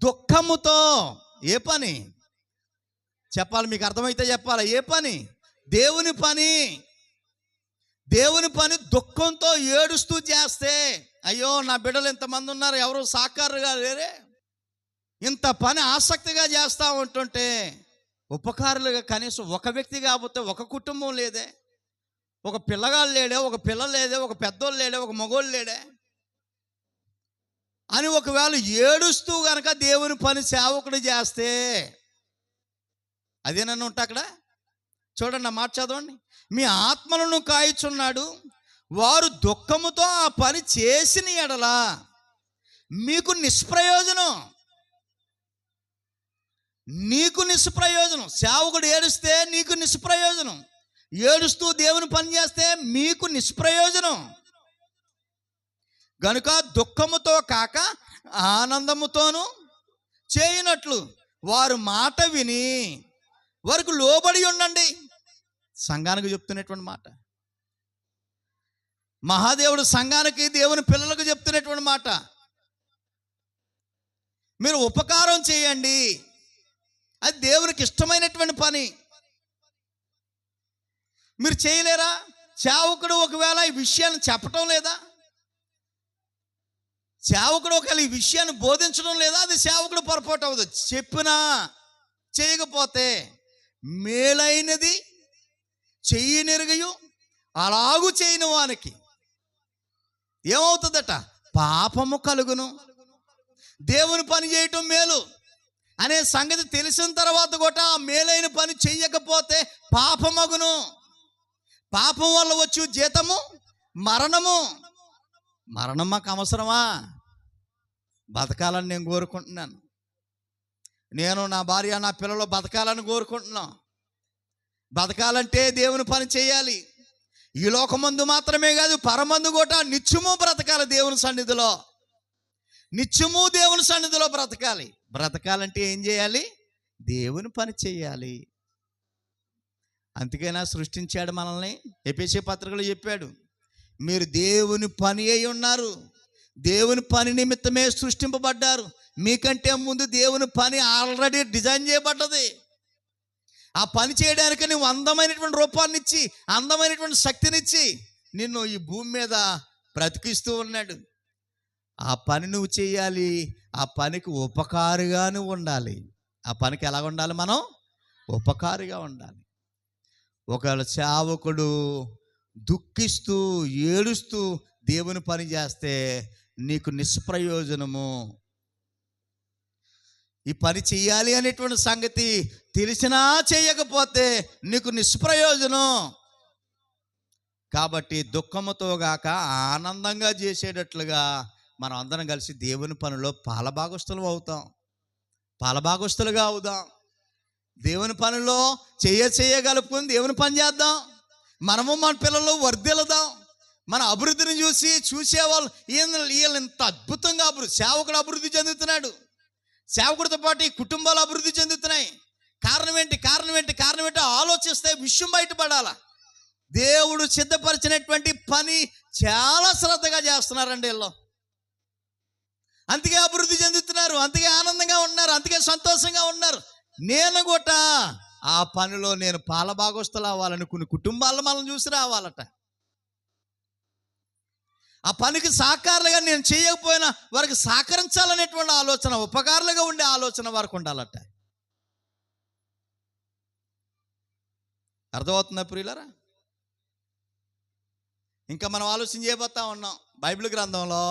A: దుఃఖముతో. ఏ పని చెప్పాలి? మీకు అర్థమైతే చెప్పాలి. ఏ పని? దేవుని పని. దేవుని పని దుఃఖంతో ఏడుస్తూ చేస్తే, అయ్యో నా బిడ్డలు ఇంతమంది ఉన్నారు, ఎవరు సాకారుగా లేరే, ఇంత పని ఆసక్తిగా చేస్తూ ఉంటుంటే ఉపకారులుగా కనీసం ఒక వ్యక్తి కాకపోతే ఒక కుటుంబం లేదే, ఒక పిల్లగాళ్ళు లేడే, ఒక పిల్ల లేదే, ఒక పెద్దోళ్ళు లేడే, ఒక మగోళ్ళు లేడే అని ఒకవేళ ఏడుస్తూ గనక దేవుని పని సేవకుడు చేస్తే అదేనన్ను ఉంటా అక్కడ. చూడండి, ఆ మాట చదవండి. మీ ఆత్మలను కాయుచున్నాడు, వారు దుఃఖముతో ఆ పని చేసిన ఎడల మీకు నిష్ప్రయోజనం. నీకు నిష్ప్రయోజనం. సేవకుడు ఏడుస్తే నీకు నిష్ప్రయోజనం. ఏడుస్తూ దేవుని పని చేస్తే మీకు నిష్ప్రయోజనం గనుక దుఃఖముతో కాక ఆనందముతోనూ చేయనట్లు వారు మాట విని వారికి లోబడి ఉండండి. సంఘానికి చెప్తున్నటువంటి మాట, మహాదేవుడు సంఘానికి, దేవుని పిల్లలకు చెప్తున్నటువంటి మాట. మీరు ఉపకారం చేయండి, అది దేవునికి ఇష్టమైనటువంటి పని. మీరు చేయలేరా? సేవకుడు ఒకవేళ ఈ విషయాన్ని చెప్పటం లేదా, సేవకుడు ఒకవేళ ఈ విషయాన్ని బోధించడం లేదా, అది సేవకుడు పొరపాటు అవ్వదు. చెప్పినా చేయకపోతే మేలైనది చెయ్యనెరుగయు అలాగూ చేయని వానికి ఏమవుతుందట? పాపము కలుగును. దేవుని పని చేయటం మేలు అనే సంగతి తెలిసిన తర్వాత కూడా ఆ మేలైన పని చెయ్యకపోతే పాపమగును. పాపం వల్ల వచ్చు జీతము మరణము. మరణం మాకు అవసరమా? బతకాలని నేను కోరుకుంటున్నాను. నేను, నా భార్య, నా పిల్లలు బతకాలని కోరుకుంటున్నాం. బతకాలంటే దేవుని పని చేయాలి. ఈ లోకమందు మాత్రమే కాదు, పరమందు కూడా నిత్యము బ్రతకాలి. దేవుని సన్నిధిలో నిత్యము దేవుని సన్నిధిలో బ్రతకాలి. బ్రతకాలంటే ఏం చేయాలి? దేవుని పని చేయాలి. అందుకైనా సృష్టించాడు మనల్ని. ఎఫెసీ పత్రికలో చెప్పాడు, మీరు దేవుని పని అయి ఉన్నారు, దేవుని పని నిమిత్తమే సృష్టింపబడ్డారు. మీకంటే ముందు దేవుని పని ఆల్రెడీ డిజైన్ చేయబడ్డది. ఆ పని చేయడానికి నువ్వు అందమైనటువంటి రూపాన్ని ఇచ్చి, అందమైనటువంటి శక్తినిచ్చి నిన్ను ఈ భూమి మీద బ్రతికిస్తూ ఉన్నాడు. ఆ పని నువ్వు చేయాలి. ఆ పనికి ఉపకారిగా నువ్వు ఉండాలి. ఆ పనికి ఎలా ఉండాలి? మనం ఉపకారిగా ఉండాలి. ఒకవేళ సేవకుడు దుఃఖిస్తూ ఏడుస్తూ దేవుని పని చేస్తే నీకు నిష్ప్రయోజనము. ఈ పని చెయ్యాలి అనేటువంటి సంగతి తెలిసినా చేయకపోతే నీకు నిష్ప్రయోజనం. కాబట్టి దుఃఖముతో గాక ఆనందంగా చేసేటట్లుగా మనం అందరం కలిసి దేవుని పనిలో పాలభాగస్తులు అవుతాం. పాలభాగస్తులుగా అవుదాం. దేవుని పనిలో చేయగలుపుకొని దేవుని పని చేద్దాం. మనము మన పిల్లలు వర్ధిల్లుదాం. మన అభివృద్ధిని చూసేవాళ్ళు వీళ్ళు ఇంత అద్భుతంగా సేవకుడు అభివృద్ధి చెందుతున్నాడు. సేవకుడితో పాటు ఈ కుటుంబాలు అభివృద్ధి చెందుతున్నాయి. కారణం ఏంటి ఆలోచిస్తే విషయం బయటపడాల. దేవుడు సిద్ధపరిచినటువంటి పని చాలా శ్రద్ధగా చేస్తున్నారండి వీళ్ళు. అందుకే అభివృద్ధి చెందుతున్నారు, అందుకే ఆనందంగా ఉన్నారు, అందుకే సంతోషంగా ఉన్నారు. నేను కూడా ఆ పనిలో నేను పాలభాగస్తులు అవ్వాలని కొన్ని కుటుంబాలను మనం చూసి రావాలట. ఆ పనికి సహకారులుగా నేను చేయకపోయినా వారికి సహకరించాలనేటువంటి ఆలోచన, ఉపకారులుగా ఉండే ఆలోచన వారికి ఉండాలట. అర్థమవుతుందా ప్రియులారా? ఇంకా మనం ఆలోచన చేయబోతా ఉన్నాం. బైబిల్ గ్రంథంలో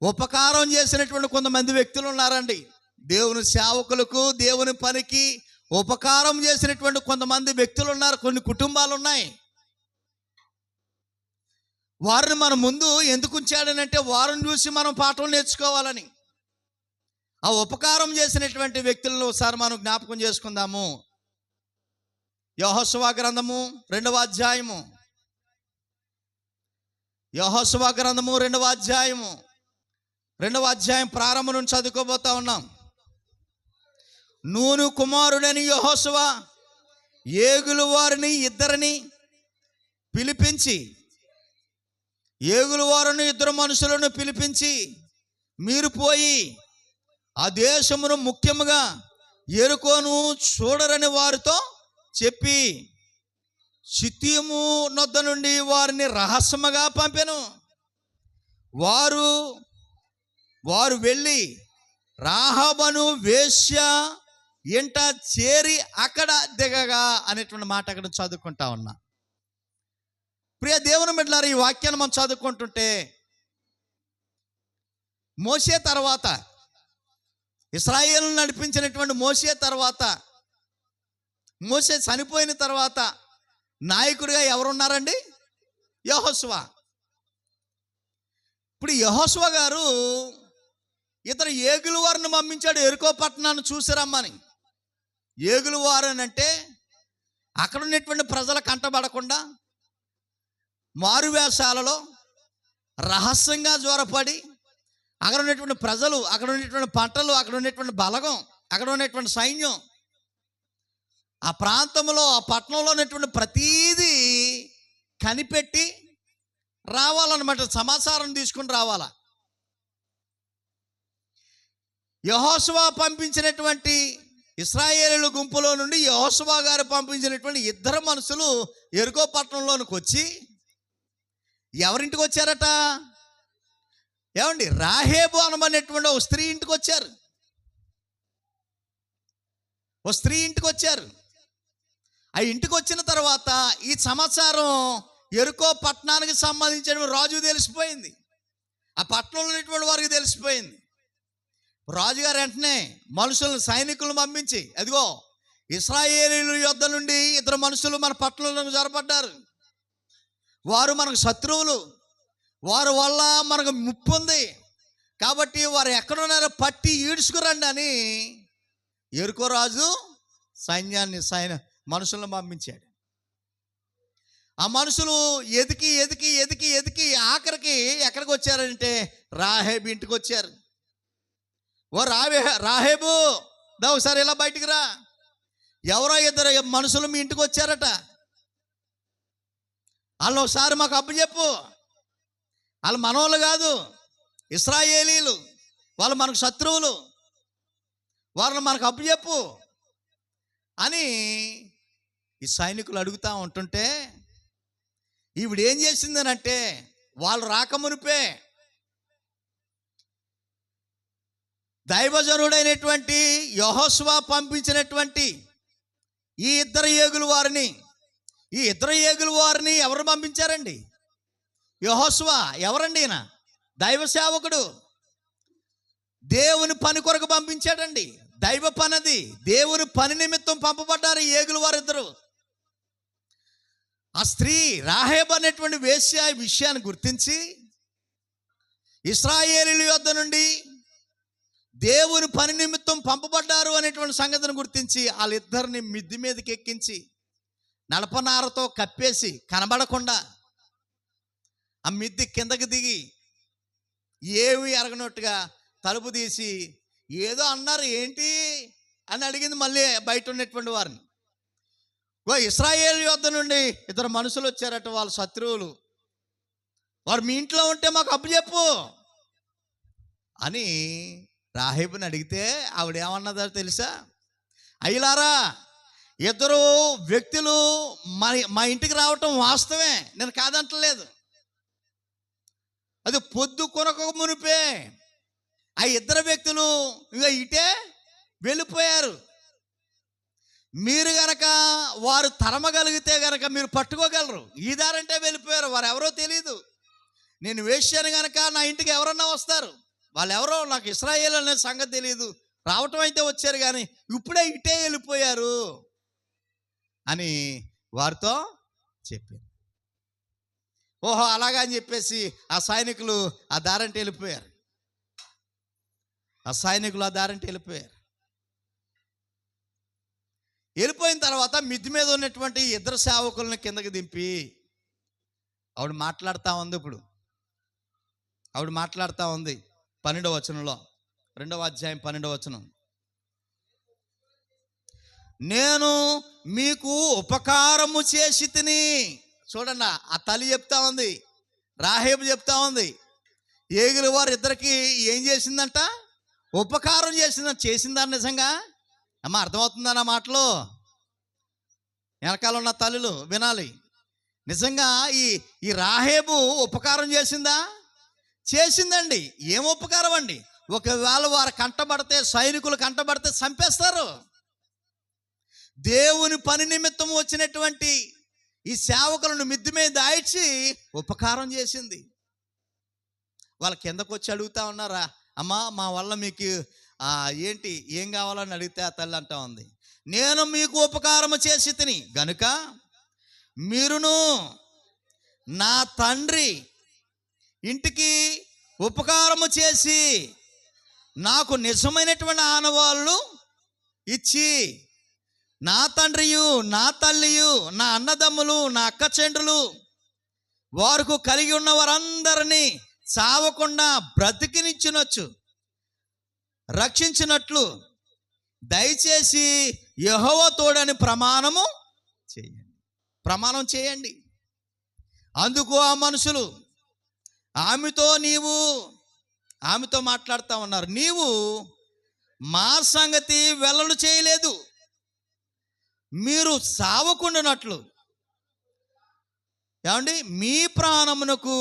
A: ఉపకారం చేసినటువంటి కొంతమంది వ్యక్తులు ఉన్నారండి. దేవుని సేవకులకు, దేవుని పనికి ఉపకారం చేసినటువంటి కొంతమంది వ్యక్తులు ఉన్నారు. కొన్ని కుటుంబాలు ఉన్నాయి. వారిని మన ముందు ఎందుకు ఉంచాడనంటే వారిని చూసి మనం పాఠం నేర్చుకోవాలని. ఆ ఉపకారం చేసినటువంటి వ్యక్తులను ఒకసారి మనం జ్ఞాపకం చేసుకుందాము. యెహోషువ గ్రంథము 2వ అధ్యాయము. యెహోషువ గ్రంథము 2వ అధ్యాయము. 2వ అధ్యాయం ప్రారంభం నుంచి చదువుకోబోతా ఉన్నాం. నూను కుమారుడని యెహోషువ ఏగులు వారిని ఇద్దరిని పిలిపించి, ఏగులు వారిని ఇద్దరు మనుషులను పిలిపించి, మీరు పోయి ఆ దేశమును ముఖ్యముగా యెరికోను చూడరని వారితో చెప్పి షిత్తీము నొద్ద నుండి వారిని రహస్యముగా పంపెను. వారు వెళ్ళి రాహాబను వేశ్య ఇంట చేరి అక్కడ దిగగా అనేటువంటి మాట అక్కడ చదువుకుంటా ఉన్నా. ప్రియ దేవుని బిడ్డలారా, ఈ వాక్యాన్ని మనం చదువుకుంటుంటే మోషే తర్వాత, ఇశ్రాయేలును నడిపించినటువంటి మోషే తర్వాత, మోషే చనిపోయిన తర్వాత నాయకుడిగా ఎవరున్నారండి? యెహోషువ. ఇప్పుడు యెహోషువ గారు ఇతను ఏగులు వారిని పంపించాడు యెరికో పట్టణాన్ని చూసిరమ్మని. ఏగులు వారు అని అంటే అక్కడ ఉన్నటువంటి ప్రజల కంటబడకుండా మారువేషాలలో రహస్యంగా జ్వరపడి అక్కడ ఉన్నటువంటి ప్రజలు, అక్కడ ఉన్నటువంటి పంటలు, అక్కడ ఉన్నటువంటి బలగం, అక్కడ ఉన్నటువంటి సైన్యం, ఆ ప్రాంతంలో ఆ పట్టణంలో ఉన్నటువంటి ప్రతీదీ కనిపెట్టి రావాలన్నమాట. సమాచారం తీసుకుని రావాలా. యెహోషువ పంపించినటువంటి ఇశ్రాయేలీయుల గుంపులో నుండి యెహోషువ గారు పంపించినటువంటి ఇద్దరు మనుషులు యెరికో పట్టణంలోనికి వచ్చి ఎవరింటికి వచ్చారట? ఏమండి, రాహేబు అనమనేటువంటి ఒక స్త్రీ ఇంటికి వచ్చారు. ఓ స్త్రీ ఇంటికి వచ్చారు. ఆ ఇంటికి వచ్చిన తర్వాత ఈ సమాచారం యెరికో పట్టణానికి సంబంధించిన రాజు తెలిసిపోయింది. ఆ పట్టణంలో ఉన్నటువంటి వారికి తెలిసిపోయింది. రాజుగారు వెంటనే మనుషులను, సైనికులను పంపించి, అదిగో ఇశ్రాయేలీయుల యొద్ద నుండి ఇద్దరు మనుషులు మన పట్టణంలో జరపడ్డారు, వారు మనకు శత్రువులు, వారి వల్ల మనకు ముప్పు ఉంది, కాబట్టి వారు ఎక్కడున్నారో పట్టి ఈడ్చుకురండి అని యెరికో రాజు మనుషులను పంపించాడు. ఆ మనుషులు ఎదికి ఎదికి ఎదికి ఎదికి ఆఖరికి ఎక్కడికి వచ్చారంటే రాహేబు ఇంటికి వచ్చారు. ఓ రాహేబు, దా ఒకసారి ఇలా బయటికి రా, ఎవరో ఇద్దరు మనుషులు మీ ఇంటికి వచ్చారట, వాళ్ళు ఒకసారి మాకు అప్పచెప్పు, వాళ్ళు మనోళ్ళు కాదు, ఇశ్రాయేలీలు, వాళ్ళు మనకు శత్రువులు, వాళ్ళని మనకు అప్పచెప్పు అని ఈ సైనికులు అడుగుతూ ఉంటుంటే ఈవిడ ఏం చేసిందనంటే, వాళ్ళు రాకమునిపే దైవజనుడైనటువంటి యెహోషువ పంపించినటువంటి ఈ ఇద్దరు ఏగుల వారిని ఎవరు పంపించారండి? యెహోషువ. ఎవరండి ఈయన? దైవ సేవకుడు, దేవుని పని కొరకు పంపించాడండి. దైవ పనిది, దేవుని పని నిమిత్తం పంపబడ్డారు ఈ ఏగుల వారిద్దరు. ఆ స్త్రీ రాహేబు అనేటువంటి వేశ్య ఈ విషయాన్ని గుర్తించి ఇశ్రాయేలీయుల యొద్ద నుండి దేవుని పని నిమిత్తం పంపబడ్డారు అనేటువంటి సంగతిని గుర్తించి వాళ్ళిద్దరిని మిద్ది మీదకి ఎక్కించి నడపనారతో కప్పేసి కనబడకుండా ఆ మిద్ది కిందకి దిగి ఏమి ఎరగనట్టుగా తలుపు తీసి ఏదో అన్నారు, ఏంటి అని అడిగింది మళ్ళీ బయట ఉన్నటువంటి వారిని. ఇశ్రాయేలు యొద్ద నుండి ఇద్దరు మనుషులు వచ్చారట, వాళ్ళ శత్రువులు, వారు మీ ఇంట్లో ఉంటే మాకు అప్పచెప్పు అని రాహేబుని అడిగితే ఆవిడ ఏమన్నదో తెలుసా? అయ్యలారా, ఇద్దరు వ్యక్తులు మా ఇంటికి రావటం వాస్తవమే, నేను కాదంటలేదు. అది పొద్దు కొనక మునిపే ఆ ఇద్దరు వ్యక్తులు ఇక ఇటే వెళ్ళిపోయారు. మీరు గనక వారు తరమగలిగితే గనక మీరు పట్టుకోగలరు. ఈ దారంటే వెళ్ళిపోయారు, వారు ఎవరో తెలియదు. నేను వేశ్యాను గనక నా ఇంటికి ఎవరన్నా వస్తారు, వాళ్ళు ఎవరో నాకు ఇశ్రాయేలు అనే సంగతి తెలియదు, రావటం అయితే వచ్చారు కానీ ఇప్పుడే ఇటే వెళ్ళిపోయారు అని వారితో చెప్పింది. ఓహో అలాగా అని చెప్పేసి ఆ సైనికులు ఆ దారంటే వెళ్ళిపోయారు. వెళ్ళిపోయిన తర్వాత మిద్ది మీద ఉన్నటువంటి ఇద్దరు సేవకులను కిందకి దింపి ఆవిడ మాట్లాడుతూ ఉంది. ఇప్పుడు ఆవిడ మాట్లాడుతూ ఉంది 12వ వచనంలో, 2వ అధ్యాయం 12వ వచనం. నేను మీకు ఉపకారము చేసి తిని. చూడండి, ఆ తల్లి చెప్తా ఉంది, రాహేబు చెప్తా ఉంది, ఏగుల వారు ఇద్దరికి ఏం చేసిందంట? ఉపకారం చేసిందా నిజంగా? అమ్మ అర్థమవుతుందా నా మాటలు? వెనకాల ఉన్న తల్లులు వినాలి. నిజంగా ఈ రాహేబు ఉపకారం చేసిందండి. ఏం ఉపకారం అండి? ఒకవేళ వారు కంటబడితే, సైనికులు కంటబడితే చంపేస్తారు. దేవుని పని నిమిత్తం వచ్చినటువంటి ఈ సేవకులను మిద్ది మీద దాయిచి ఉపకారం చేసింది. వాళ్ళ కిందకు వచ్చి అడుగుతా ఉన్నారా, అమ్మా మా వల్ల మీకు ఏంటి, ఏం కావాలని అడిగితే ఆ తల్లి అంటా ఉంది, నేను మీకు ఉపకారము చేసి తిని గనుక మీరును నా తండ్రి ఇంటికి ఉపకారము చేసి నాకు నిజమైనటువంటి ఆనవాళ్ళు ఇచ్చి, నా తండ్రియు నా తల్లియు నా అన్నదమ్ములు నా అక్క చెండ్రులు వారికి కలిగి ఉన్న వారందరినీ చావకుండా బ్రతికినిచ్చినొచ్చు, రక్షించినట్లు దయచేసి యెహోవా తోడని ప్రమాణం చేయండి. అందుకు ఆ మనుషులు ఆమెతో మాట్లాడుతూ ఉన్నారు, నీవు మా సంగతి వెల్లడి చేయలేదు, మీరు సావకుండానట్లు ఏమండి మీ ప్రాణమునకు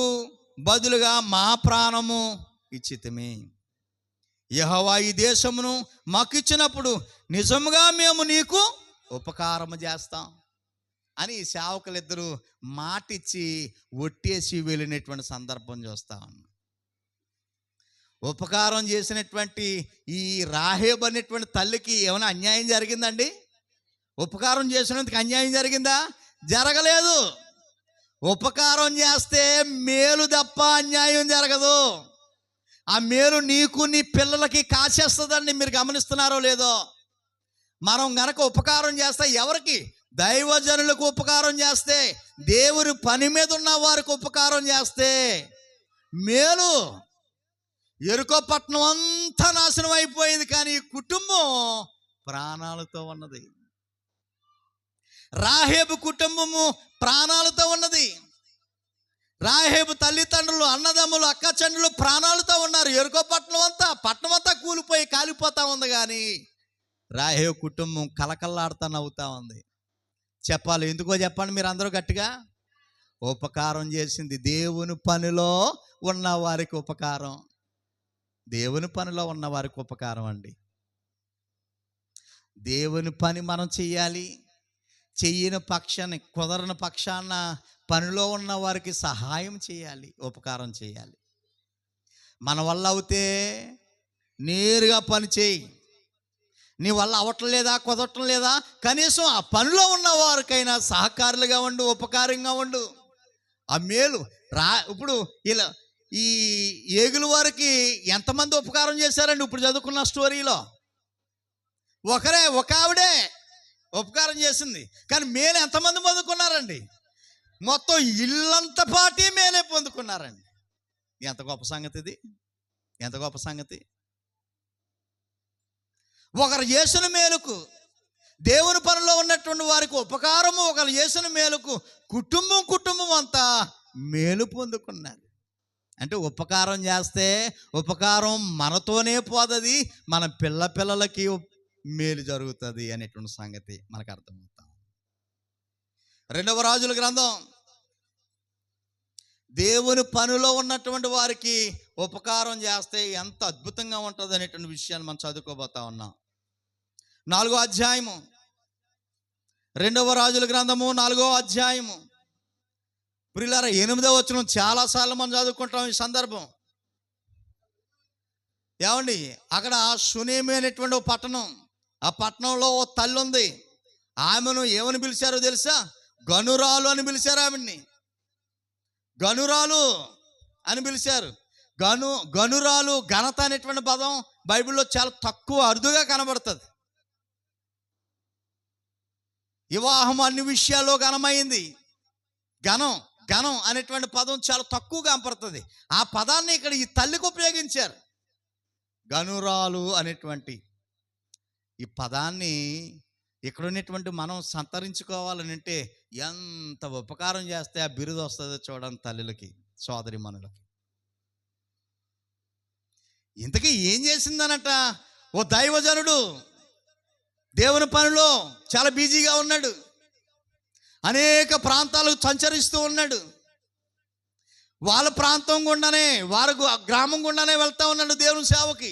A: బదులుగా మా ప్రాణము ఇచ్చితిమి. యెహోవా ఈ దేశమును మాకు ఇచ్చినప్పుడు నిజముగా మేము నీకు ఉపకారము చేస్తాం అని సేవకులిద్దరూ మాటిచ్చి ఒట్టేసి వెళ్ళినటువంటి సందర్భం చూస్తా ఉన్నాం. ఉపకారం చేసినటువంటి ఈ రాహేబు అనేటువంటి తల్లికి ఏమైనా అన్యాయం జరిగిందండి? ఉపకారం చేసినందుకు అన్యాయం జరిగిందా? జరగలేదు. ఉపకారం చేస్తే మేలు తప్ప అన్యాయం జరగదు. ఆ మేలు నీకు నీ పిల్లలకి కాసేస్తుందండి. మీరు గమనిస్తున్నారో లేదో? మనం గనక ఉపకారం చేస్తే ఎవరికి? దైవజనులకు ఉపకారం చేస్తే, దేవుని పని మీద ఉన్న వారికి ఉపకారం చేస్తే మేలు. ఎరుకో పట్టణం అంతా నాశనం అయిపోయింది, కానీ ఈ కుటుంబం ప్రాణాలతో ఉన్నది. రాహేబు కుటుంబము ప్రాణాలతో ఉన్నది. రాహేబు తల్లిదండ్రులు, అన్నదమ్ములు, అక్కచెండ్రులు ప్రాణాలతో ఉన్నారు. ఎరుకో పట్టణం అంతా కూలిపోయి కాలిపోతా ఉంది, కానీ రాహేబు కుటుంబం కలకల్లాడుతా నవ్వుతా ఉంది. చెప్పాలి ఎందుకో చెప్పండి మీరు అందరూ గట్టిగా. ఉపకారం చేసింది. దేవుని పనిలో ఉన్న వారికి ఉపకారం, దేవుని పనిలో ఉన్న వారికి ఉపకారం అండి. దేవుని పని మనం చెయ్యాలి. చెయ్యని పక్షాన్ని, కుదరని పక్షాన పనిలో ఉన్న వారికి సహాయం చేయాలి, ఉపకారం చేయాలి. మన వల్ల అవుతే నేరుగా పని చేయి. నీ వల్ల అవ్వటం లేదా, కుదరటం లేదా, కనీసం ఆ పనిలో ఉన్న వారికైనా సహకారులుగా ఉండు, ఉపకారంగా ఉండు. ఆ మేలు ఇప్పుడు ఇలా ఈ ఏగుల వారికి ఎంతమంది ఉపకారం చేశారండి? ఇప్పుడు చదువుకున్న స్టోరీలో ఒక ఆవిడే ఉపకారం చేసింది, కానీ మేలు ఎంతమంది పొందుకున్నారండి? మొత్తం ఇల్లంత పాటి మేలే పొందుకున్నారండి. ఎంత గొప్ప సంగతి ఇది! ఎంత గొప్ప సంగతి! ఒకరు చేసిన మేలుకు, దేవుని పనిలో ఉన్నటువంటి వారికి ఉపకారము, ఒకరు చేసిన మేలుకు కుటుంబం అంతా మేలు పొందుకున్నారు. అంటే ఉపకారం చేస్తే ఉపకారం మనతోనే పోదది, మన పిల్లలకి మేలు జరుగుతుంది అనేటువంటి సంగతి మనకు అర్థమవుతాం. 2వ రాజుల గ్రంథం, దేవుని పనిలో ఉన్నటువంటి వారికి ఉపకారం చేస్తే ఎంత అద్భుతంగా ఉంటుంది అనేటువంటి విషయాన్ని మనం చదువుకోబోతా ఉన్నాం. 4వ అధ్యాయము, 2వ రాజుల గ్రంథము 4వ అధ్యాయము ప్రియులారా 8వ వచనం చాలాసార్లు మనం చదువుకుంటాం. ఈ సందర్భం ఏమండి, అక్కడ షూనేమి అనేటువంటి పట్టణం, ఆ పట్టణంలో ఓ తల్లి ఉంది. ఆమెను ఏమని పిలిచారో తెలుసా? గనురాలు అని పిలిచారు. ఆమెని గనురాలు అని పిలిచారు. గనురాలు, ఘనత అనేటువంటి పదం బైబిల్లో చాలా తక్కువ, అరుదుగా కనబడుతుంది. వివాహం అన్ని విషయాల్లో ఘనమైంది. ఘనం అనేటువంటి పదం చాలా తక్కువగా కనపడుతుంది. ఆ పదాన్ని ఇక్కడ ఈ తల్లికి ఉపయోగించారు. గనురాలు అనేటువంటి ఈ పదాన్ని ఇక్కడ ఉన్నటువంటి మనం సంతరించుకోవాలని అంటే ఎంత ఉపకారం చేస్తే ఆ బిరుదు వస్తుందో చూడండి తల్లులకి, సోదరి మనులకి. ఇంతకీ ఏం చేసిందనట? ఓ దైవజనుడు దేవుని పనిలో చాలా బిజీగా ఉన్నాడు, అనేక ప్రాంతాలకు సంచరిస్తూ ఉన్నాడు. వాళ్ళ ప్రాంతం గుండానే, వారి గ్రామం గుండానే వెళ్తా ఉన్నాడు దేవుని సేవకి.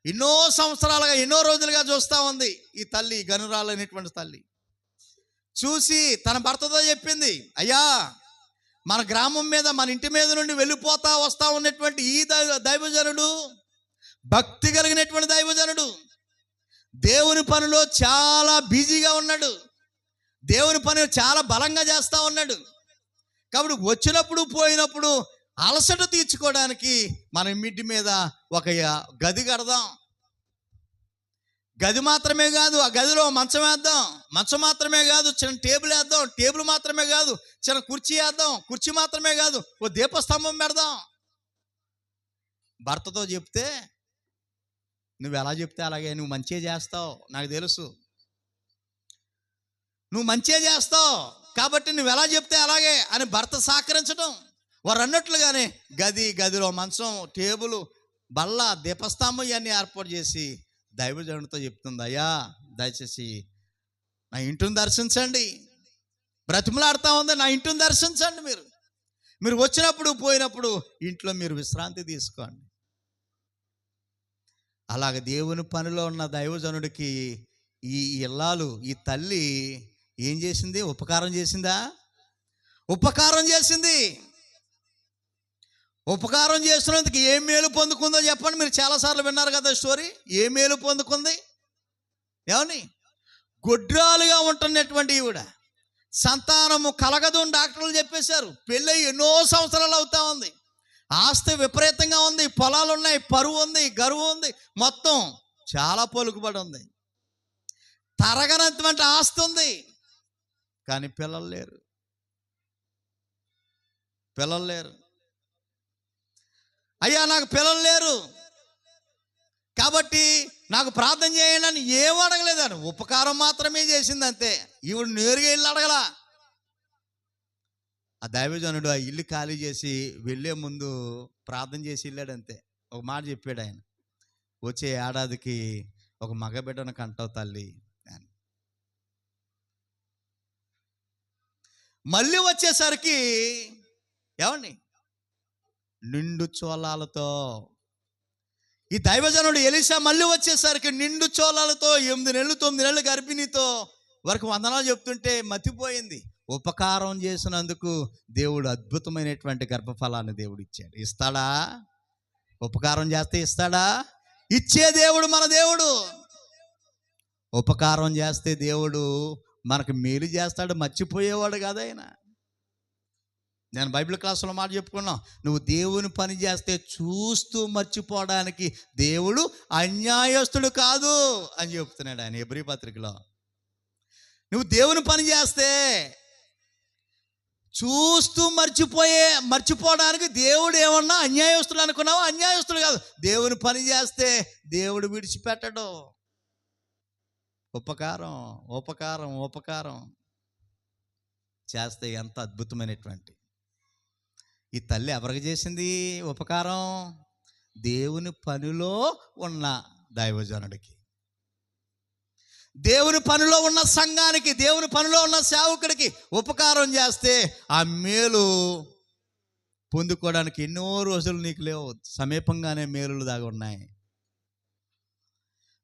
A: ఎన్నో సంవత్సరాలుగా, ఎన్నో రోజులుగా చూస్తూ ఉంది ఈ తల్లి, గనురాలు అనేటువంటి తల్లి. చూసి తన భర్తతో చెప్పింది, అయ్యా మన గ్రామం మీద, మన ఇంటి మీద నుండి వస్తా ఉన్నటువంటి ఈ దైవజనుడు భక్తి కలిగినటువంటి దైవజనుడు, దేవుని పనిలో చాలా బిజీగా ఉన్నాడు, దేవుని పని చాలా బలంగా చేస్తూ ఉన్నాడు. కాబట్టి వచ్చినప్పుడు పోయినప్పుడు అలసట తీర్చుకోవడానికి మన ఇంటి మీద ఒక గది కడదాం. గది మాత్రమే కాదు, ఆ గదిలో మంచం వేద్దాం. మంచం మాత్రమే కాదు, చిన్న టేబుల్ వేద్దాం. టేబుల్ మాత్రమే కాదు, చిన్న కుర్చీ వేద్దాం. కుర్చీ మాత్రమే కాదు, ఓ దీపస్తంభం పెడదాం. భర్తతో చెప్తే నువ్వు ఎలా చెప్తే అలాగే, నువ్వు మంచిగా చేస్తావు, నాకు తెలుసు నువ్వు మంచిగా చేస్తావు కాబట్టి నువ్వు ఎలా చెప్తే అలాగే అని భర్త సహకరించడం. వారు అన్నట్లుగానే గదిలో మంచం, టేబుల్, బల్ల, దీపస్తంభం ఇవన్నీ ఏర్పాటు చేసి దైవజనుడితో చెప్తుంది, అయ్యా దయచేసి నా ఇంటిని దర్శించండి, బ్రతిమలాడుతూ ఉంది, నా ఇంటిని దర్శించండి, మీరు వచ్చినప్పుడు పోయినప్పుడు ఇంట్లో మీరు విశ్రాంతి తీసుకోండి. అలాగ దేవుని పనిలో ఉన్న దైవజనుడికి ఈ ఇల్లాలు, ఈ తల్లి ఏం చేసింది? ఉపకారం చేసిందా? ఉపకారం చేసింది. ఉపకారం చేసినందుకు ఏ మేలు పొందుకుందో చెప్పండి. మీరు చాలాసార్లు విన్నారు కదా స్టోరీ. ఏ మేలు పొందుకుంది? ఏమని? గొడ్రాలుగా ఉంటున్నటువంటి ఈవిడ సంతానము కలగదు అని డాక్టర్లు చెప్పేశారు. పెళ్ళై ఎన్నో సంవత్సరాలు అవుతా ఉంది, ఆస్తి విపరీతంగా ఉంది, పొలాలు ఉన్నాయి, పరువు ఉంది, గరువు ఉంది, మొత్తం చాలా పలుకుబడి ఉంది, తరగనటువంటి ఆస్తి ఉంది, కానీ పిల్లలు లేరు. అయ్యా నాకు పిల్లలు లేరు కాబట్టి నాకు ప్రార్థన చేయండి అని ఏం అడగలేదని, ఉపకారం మాత్రమే చేసింది అంతే. ఈవిడ నేరుగా ఇల్లు అడగలా. ఆ దైవజనుడు ఆ ఇల్లు ఖాళీ చేసి వెళ్ళే ముందు ప్రార్థన చేసి వెళ్ళాడు అంతే. ఒక మాట చెప్పాడు ఆయన, వచ్చే ఏడాదికి ఒక మగబిడ్డను కంటావు తల్లి అని. మళ్ళీ వచ్చేసరికి ఏమండి, నిండు చోళాలతో ఈ దైవజనుడు ఎలీషా మళ్ళీ వచ్చేసరికి నిండు చోళాలతో 8 నెలలు 9 నెలలు గర్భిణితో వరకు వందనాలు చెప్తుంటే మతిపోయింది. ఉపకారం చేసినందుకు దేవుడు అద్భుతమైనటువంటి గర్భఫలాన్ని దేవుడు ఇచ్చాడు. ఇస్తాడా? ఉపకారం చేస్తే ఇస్తాడా? ఇచ్చే దేవుడు మన దేవుడు. ఉపకారం చేస్తే దేవుడు మనకు మేలు చేస్తాడు, మర్చిపోయేవాడు కాదు ఆయన. నేను బైబిల్ క్లాసులో మాట చెప్పుకున్నాం, నువ్వు దేవుని పని చేస్తే చూస్తూ మర్చిపోవడానికి దేవుడు అన్యాయస్తుడు కాదు అని చెప్తున్నాడు ఆయన హెబ్రీ పత్రికలో. నువ్వు దేవుని పని చేస్తే చూస్తూ మర్చిపోవడానికి దేవుడు ఏమన్నా అన్యాయస్తుడు అనుకున్నావా? అన్యాయస్తుడు కాదు. దేవుని పని చేస్తే దేవుడు విడిచిపెట్టడు. ఉపకారం ఉపకారం ఉపకారం చేస్తే ఎంత అద్భుతమైనటువంటి. ఈ తల్లి ఎవరికి చేసింది ఉపకారం? దేవుని పనిలో ఉన్న దైవజనుడికి, దేవుని పనిలో ఉన్న సంఘానికి, దేవుని పనిలో ఉన్న సేవకుడికి ఉపకారం చేస్తే ఆ మేలు పొందుకోవడానికి ఎన్నో రోజులు నీకు లేవు, సమీపంగానే మేలులు దాగా ఉన్నాయి.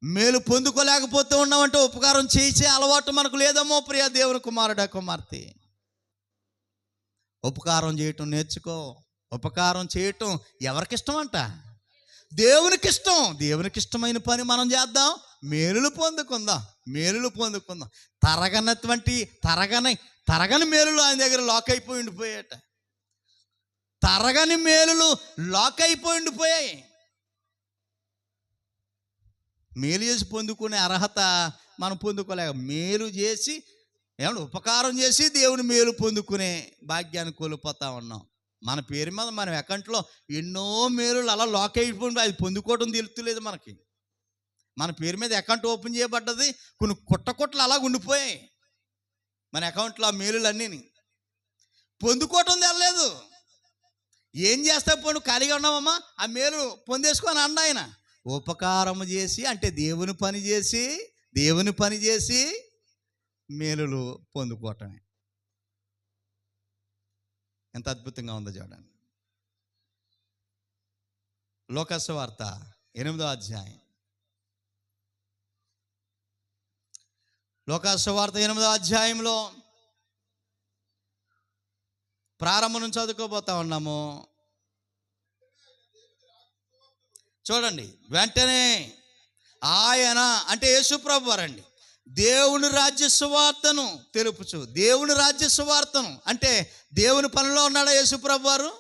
A: మేలు పొందుకోలేకపోతూ ఉన్నామంటే ఉపకారం చేసే అలవాటు మనకు లేదమ్మో ప్రియ దేవుని కుమారుడా కుమార్తె. ఉపకారం చేయటం నేర్చుకో. ఉపకారం చేయటం ఎవరికి ఇష్టం అంట? దేవునికి ఇష్టం. దేవునికి ఇష్టమైన పని మనం చేద్దాం, మేలులు పొందుకుందాం. తరగని మేలులు ఆయన దగ్గర లాక్ అయిపోయి ఉండిపోయాట. తరగని మేలులు లాక్ అయిపోయి ఉండిపోయాయి. మేలు చేసి పొందుకునే అర్హత మనం పొందుకోలేక, మేలు చేసి ఏమన్నా ఉపకారం చేసి దేవుని మేలు పొందుకునే భాగ్యాన్ని కోల్పోతా ఉన్నాం. మన పేరు మీద మన అకౌంట్లో ఎన్నో మేలులు అలా లాక్ అయిపోయింది, అది పొందుకోవడం తెలుస్తలేదు మనకి. మన పేరు మీద అకౌంట్ ఓపెన్ చేయబడ్డది, కొన్ని కుట్టలు అలా ఉండిపోయాయి మన అకౌంట్లో. ఆ మేలులన్నీ పొందుకోవటం తెలలేదు. ఏం చేస్తా పోను, ఖాళీగా ఉన్నామమ్మా, ఆ మేలు పొందేసుకొని అన్న ఆయన. ఉపకారం చేసి అంటే దేవుని పని చేసి మేలులు పొందుకోవటమే. ఎంత అద్భుతంగా ఉందో చూడండి. లోకాసు వార్త 8వ అధ్యాయం. లోకాసు వార్త 8వ అధ్యాయంలో ప్రారంభం నుంచి చదువుకోబోతా ఉన్నాము. చూడండి, వెంటనే ఆయన అంటే యేసుప్రభు వారండి దేవుని రాజ్య సువార్తను తెలుపుచు. దేవుని రాజ్య సువార్తను అంటే దేవుని పనిలో ఉన్నాడా యేసుప్రభు వారు?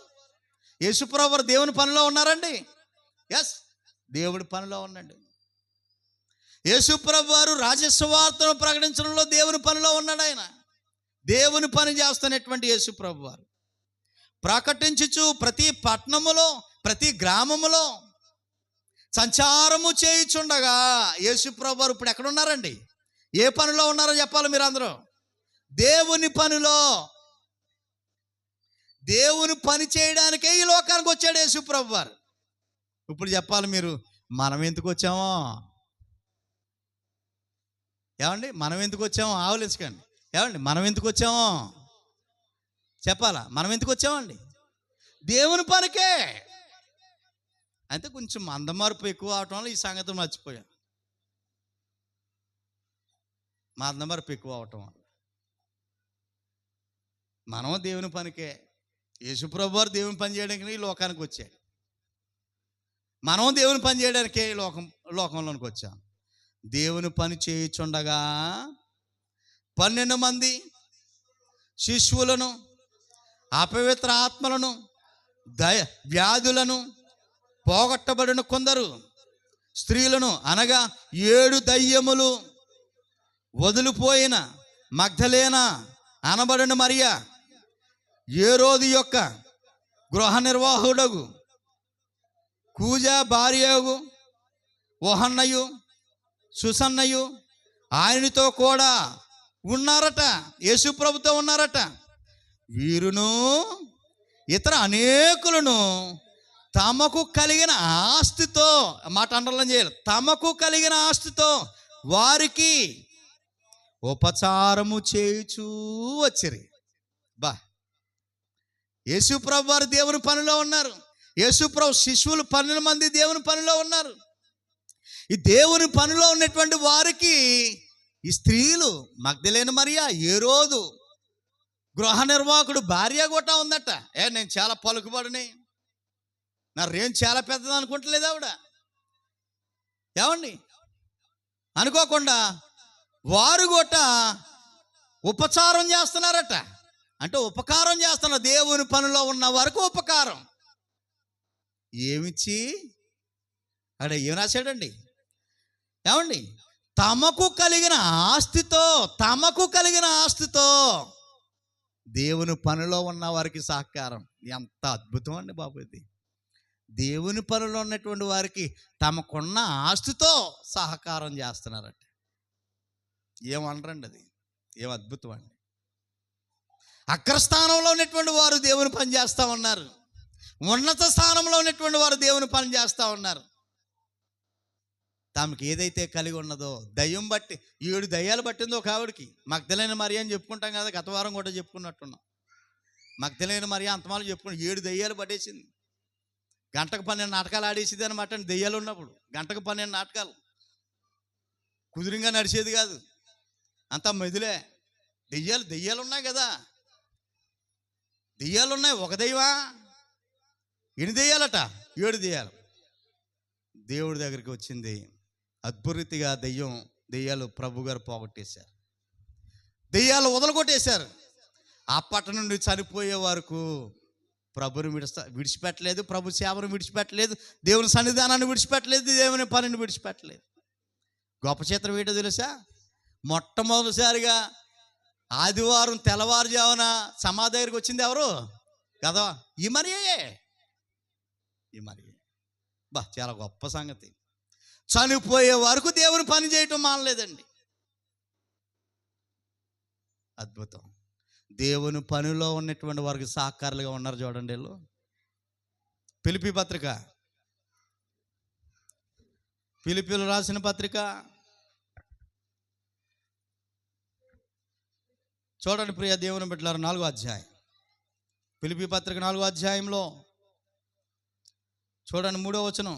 A: యేసుప్రభు వారు దేవుని పనిలో ఉన్నారండి. ఎస్, దేవుడి పనిలో ఉన్నాడు. యేసుప్రభు వారు రాజ్య సువార్తను ప్రకటించడంలో దేవుని పనిలో ఉన్నాడు. ఆయన దేవుని పని చేస్తున్నటువంటి యేసుప్రభు వారు ప్రకటించుచు ప్రతి పట్టణములో ప్రతి గ్రామములో సంచారము చేయుచుండగా యేసుప్రభు వారు ఇప్పుడు ఎక్కడ ఉన్నారండి? ఏ పనిలో ఉన్నారో చెప్పాలి మీరు అందరూ. దేవుని పనిలో. దేవుని పని చేయడానికే ఈ లోకానికి వచ్చాడు యేసుప్రభు వారు. ఇప్పుడు చెప్పాలి మీరు, మనం ఎందుకు వచ్చామో? ఏమండి, మనం ఎందుకు వచ్చామో ఆలోచించకండి. ఏమండి, మనం ఎందుకు వచ్చామో చెప్పాలా? మనం ఎందుకు వచ్చామండి? దేవుని పనికే. అయితే కొంచెం మందమార్పు ఎక్కువ అవటం వల్ల ఈ సంగతి మర్చిపోయాం. మందమార్పు ఎక్కువ అవటం వల్ల మనం దేవుని పనికే. యేసుప్రభు వారు దేవుని పని చేయడానికి ఈ లోకానికి వచ్చాడు. మనం దేవుని పని చేయడానికే లోకంలోనికి వచ్చాం. దేవుని పని చేయుచుండగా 12 మంది శిశువులను, అపవిత్ర ఆత్మలను, వ్యాధులను, పోగొట్టబడిన కొందరు స్త్రీలను, అనగా 7 దయ్యములు వదిలిపోయిన మగ్దలేనా అనబడిన మరియా, హేరోదు యొక్క గృహ నిర్వాహకుడగు కూజా భార్యగు ఓహన్నయు సుసన్నయు ఆయనతో కూడా ఉన్నారట. యేసుప్రభుతో ఉన్నారట. వీరును ఇతర అనేకులను తమకు కలిగిన ఆస్తితో, మాట అండర్లైన్ చేయాలి, తమకు కలిగిన ఆస్తితో వారికి ఉపచారము చేయుచూ వచ్చిరి. బా, యేసుప్రభు వారు దేవుని పనిలో ఉన్నారు. యేసుప్రభు శిశువులు 12 మంది దేవుని పనిలో ఉన్నారు. ఈ దేవుని పనిలో ఉన్నటువంటి వారికి ఈ స్త్రీలు, మగ్దలేన మరియా, హేరోదు గృహ నిర్వాహకుడు భార్య కూడా ఉందట. నేను చాలా పలుకుబడిని, నా రేంజ్ చాలా పెద్దది అనుకుంటలేదు ఆవిడ. ఏమండి, అనుకోకుండా వారు కూడా ఉపచారం చేస్తున్నారట. అంటే ఉపకారం చేస్తున్నారు. దేవుని పనిలో ఉన్న వరకు ఉపకారం. ఏమిచ్చి అక్కడ ఏం రాశాడండి? ఏమండి, తమకు కలిగిన ఆస్తితో దేవుని పనిలో ఉన్న వారికి సహకారం. ఎంత అద్భుతం అండి బాబు ఇది. దేవుని పనిలో ఉన్నటువంటి వారికి తమకున్న ఆస్తితో సహకారం చేస్తున్నారట. ఏమనరండి అది? ఏం అద్భుతం అండి. అగ్రస్థానంలో ఉన్నటువంటి వారు దేవుని పని చేస్తూ ఉన్నారు. ఉన్నత స్థానంలో ఉన్నటువంటి వారు దేవుని పని చేస్తూ ఉన్నారు. తమకి ఏదైతే కలిగి ఉన్నదో, దయ్యం బట్టి 7 దయ్యాలు పట్టిందో ఒక ఆవిడికి. మగ్దలేన మరియా అని చెప్పుకుంటాం కదా, గత వారం కూడా చెప్పుకున్నట్టున్నాం. మగ్దలేన మరియా అంతమాలు చెప్పుకున్నాం. 7 దయ్యాలు పట్టేసింది. గంటకు 12 నాటకాలు ఆడేసింది అనమాట. దెయ్యాలు ఉన్నప్పుడు గంటకు 12 నాటకాలు. కుదురుగా నడిచేది కాదు, అంతా మెదులే. దెయ్యాలు ఉన్నాయి కదా, దెయ్యాలు ఉన్నాయి. ఒక దెయ్యమా? 8 దెయ్యాలట, 7 దెయ్యాలు. దేవుడి దగ్గరికి వచ్చింది. అద్భుతరీతిగా దెయ్యాలు ప్రభు గారు పోగొట్టేశారు. దెయ్యాలు వదలగొట్టేశారు. అప్పటి నుండి చనిపోయే వరకు ప్రభుని విడిచిపెట్టలేదు, ప్రభు సేవను విడిచిపెట్టలేదు, దేవుని సన్నిధానాన్ని విడిచిపెట్టలేదు, దేవుని పనిని విడిచిపెట్టలేదు. గొప్ప చిత్రం ఏంటో తెలుసా? మొట్టమొదటిసారిగా ఆదివారం తెల్లవారుజామున సమాధి దగ్గరికి వచ్చింది ఎవరు కదా? ఈ మరియే. బా, చాలా గొప్ప సంగతి. చనిపోయే వరకు దేవుని పని చేయటం మానలేదండి. అద్భుతం. దేవుని పనిలో ఉన్నటువంటి వారికి సహకారులుగా ఉన్నారు. చూడండి, వీళ్ళు. ఫిలిప్పీ పత్రిక, ఫిలిప్పీలు రాసిన పత్రిక చూడండి ప్రియ దేవుని బిడ్డలారా, 4వ అధ్యాయం. ఫిలిప్పీ పత్రిక 4వ అధ్యాయంలో చూడండి 3వ వచనం.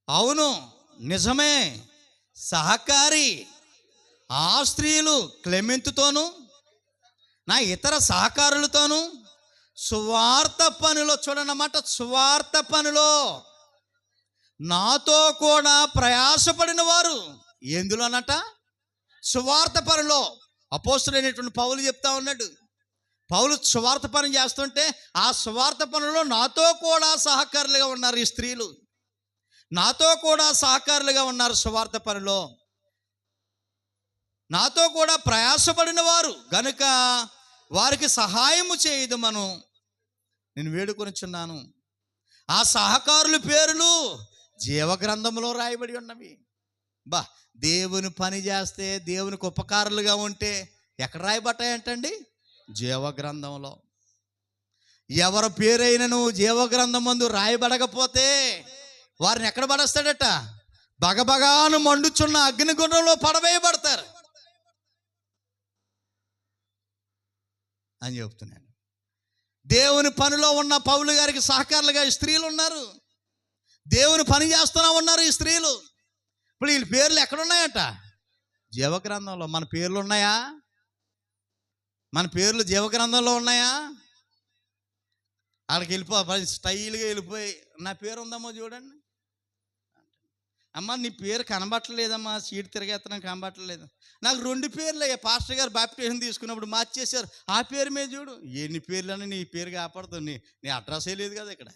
A: అవును, నిజమే, సహకారి ఆ స్త్రీలు క్లెమెంతుతోనూ నా ఇతర సహకారులతోనూ సువార్త పనిలో, చూడన్నమాట, సువార్త పనిలో నాతో కూడా ప్రయాసపడిన వారు. ఎందులోనట? సువార్త పనిలో. అపోస్తలుడైనటువంటి పౌలు చెప్తా ఉన్నాడు. పౌలు సువార్త పని చేస్తుంటే ఆ సువార్త పనిలో నాతో కూడా సహకారులుగా ఉన్నారు ఈ స్త్రీలు. నాతో కూడా సహకారులుగా ఉన్నారు సువార్త పనిలో. నాతో కూడా ప్రయాసపడిన వారు గనుక వారికి సహాయము చేయదమను నేను వేడుకొనిచున్నాను. ఆ సహకారుల పేర్లు జీవగ్రంథంలో రాయబడి ఉన్నవి. బా, దేవుని పని చేస్తే, దేవునికి ఉపకారులుగా ఉంటే ఎక్కడ రాయబడ్డాయంటండి? జీవగ్రంథంలో. ఎవరి పేరైనను జీవగ్రంథం ముందు రాయబడకపోతే వారిని ఎక్కడ పడేస్తాడట? బగబగాను మండుచున్న అగ్నిగుండంలో పడవేయబడతారు అని చెప్తున్నాను. దేవుని పనిలో ఉన్న పౌలు గారికి సహకారులుగా ఈ స్త్రీలు ఉన్నారు. దేవుని పని చేస్తూనే ఉన్నారు ఈ స్త్రీలు. ఇప్పుడు వీళ్ళ పేర్లు ఎక్కడున్నాయట? జీవగ్రంథంలో. మన పేర్లు ఉన్నాయా? మన పేర్లు జీవగ్రంథంలో ఉన్నాయా? అక్కడికి స్టైల్గా వెళ్ళిపోయి నా పేరు ఉందమ్మో చూడండి. అమ్మ నీ పేరు కనబట్టలేదమ్మా, సీట్ తిరిగేత్తనం కనబట్టలేదు. నాకు 2 పేర్లు పాస్టర్ గారు బాప్టిజం తీసుకున్నప్పుడు మార్చేశారు. ఆ పేరు మీద చూడు. ఎన్ని పేర్లని నీ పేరు కాపాడుతుంది. నీ అడ్రస్సే లేదు కదా ఇక్కడ.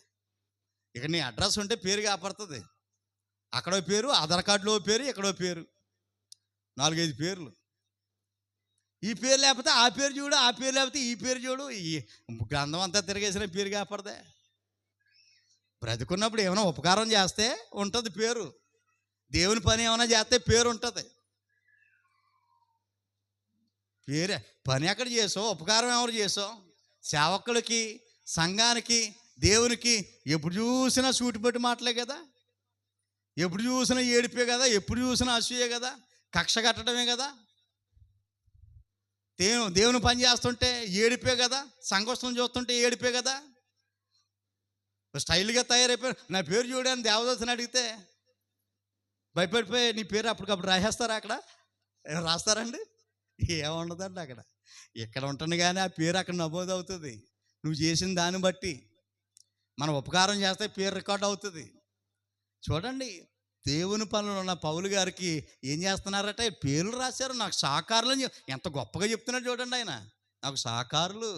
A: నీ అడ్రస్ ఉంటే పేరు కాపాడుతుంది. అక్కడో పేరు, ఆధార్ కార్డులో పేరు, ఎక్కడో పేరు, 4-5 పేర్లు. ఈ పేరు లేకపోతే ఆ పేరు చూడు, ఆ పేరు లేకపోతే ఈ పేరు చూడు. ఈ గ్రంథం అంతా తిరిగేసిన పేరు కాపాడదే. బ్రతుకున్నప్పుడు ఏమైనా ఉపకారం చేస్తే ఉంటుంది పేరు. దేవుని పని ఏమైనా చేస్తే పేరు ఉంటుంది. పేరే పని ఎక్కడ చేసావు? ఉపకారం ఎవరు చేసావు? సేవకులకి, సంఘానికి, దేవునికి ఎప్పుడు చూసినా సూటిపట్టి మాటలే కదా. ఎప్పుడు చూసినా ఏడిపే కదా. ఎప్పుడు చూసినా అసూయే కదా. కక్ష కట్టడమే కదా. దేవుని పని చేస్తుంటే ఏడిపే కదా. సంఘోత్సవం చూస్తుంటే ఏడిపే కదా. స్టైల్గా తయారైపోయారు. నా పేరు చూడని దేవదూతని అడిగితే భయపడిపోయి నీ పేరు అప్పటికప్పుడు రాసేస్తారా? అక్కడ రాస్తారండి? ఏముండదండి అక్కడ. ఇక్కడ ఉంటుంది కానీ ఆ పేరు అక్కడ నమోదు అవుతుంది. నువ్వు చేసిన దాన్ని బట్టి. మనం ఉపకారం చేస్తే పేరు రికార్డ్ అవుతుంది. చూడండి, దేవుని పనులు ఉన్న పౌలు గారికి ఏం చేస్తున్నారట? పేర్లు రాశారు. నాకు సహకారులు అని ఎంత గొప్పగా చెప్తున్నాడు చూడండి ఆయన. నాకు సహకారులు.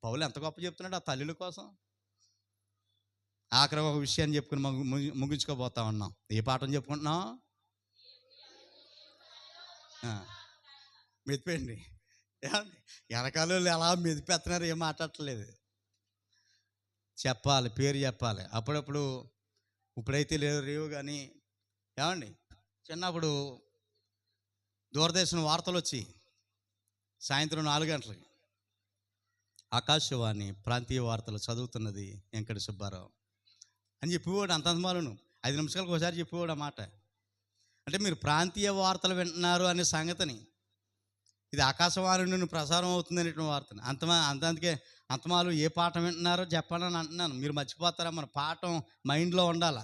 A: పౌలు ఎంత గొప్ప చెప్తున్నాడు ఆ తల్లుల కోసం. ఆఖరి ఒక విషయాన్ని చెప్పుకుని ముగించుకోబోతా ఉన్నాం. ఏ పాఠం చెప్పుకుంటున్నాం? మెదిపేయండి. వెనకాల ఎలా మెదిపేస్తున్నారు, ఏం మాట్లాడట్లేదు. చెప్పాలి, పేరు చెప్పాలి. అప్పుడప్పుడు ఇప్పుడైతే రేవు కానీ ఏమండి, చిన్నప్పుడు దూరదర్శన్ వార్తలు వచ్చి సాయంత్రం 4 గంటలకి ఆకాశవాణి ప్రాంతీయ వార్తలు చదువుతున్నది వెంకట సుబ్బారావు అని చెప్పేవాడు. అంతమాలను 5 నిమిషాలకు ఒకసారి చెప్పేవాడు ఆ మాట. అంటే మీరు ప్రాంతీయ వార్తలు వింటున్నారు అనే సంగతిని, ఇది ఆకాశవాణి నుండి ప్రసారం అవుతుంది అనేటువంటి వార్తని అందుకే అంతమాలు ఏ పాఠం వింటున్నారో చెప్పండి అని అంటున్నాను. మీరు మర్చిపోతారా? మన పాఠం మైండ్లో ఉండాలి.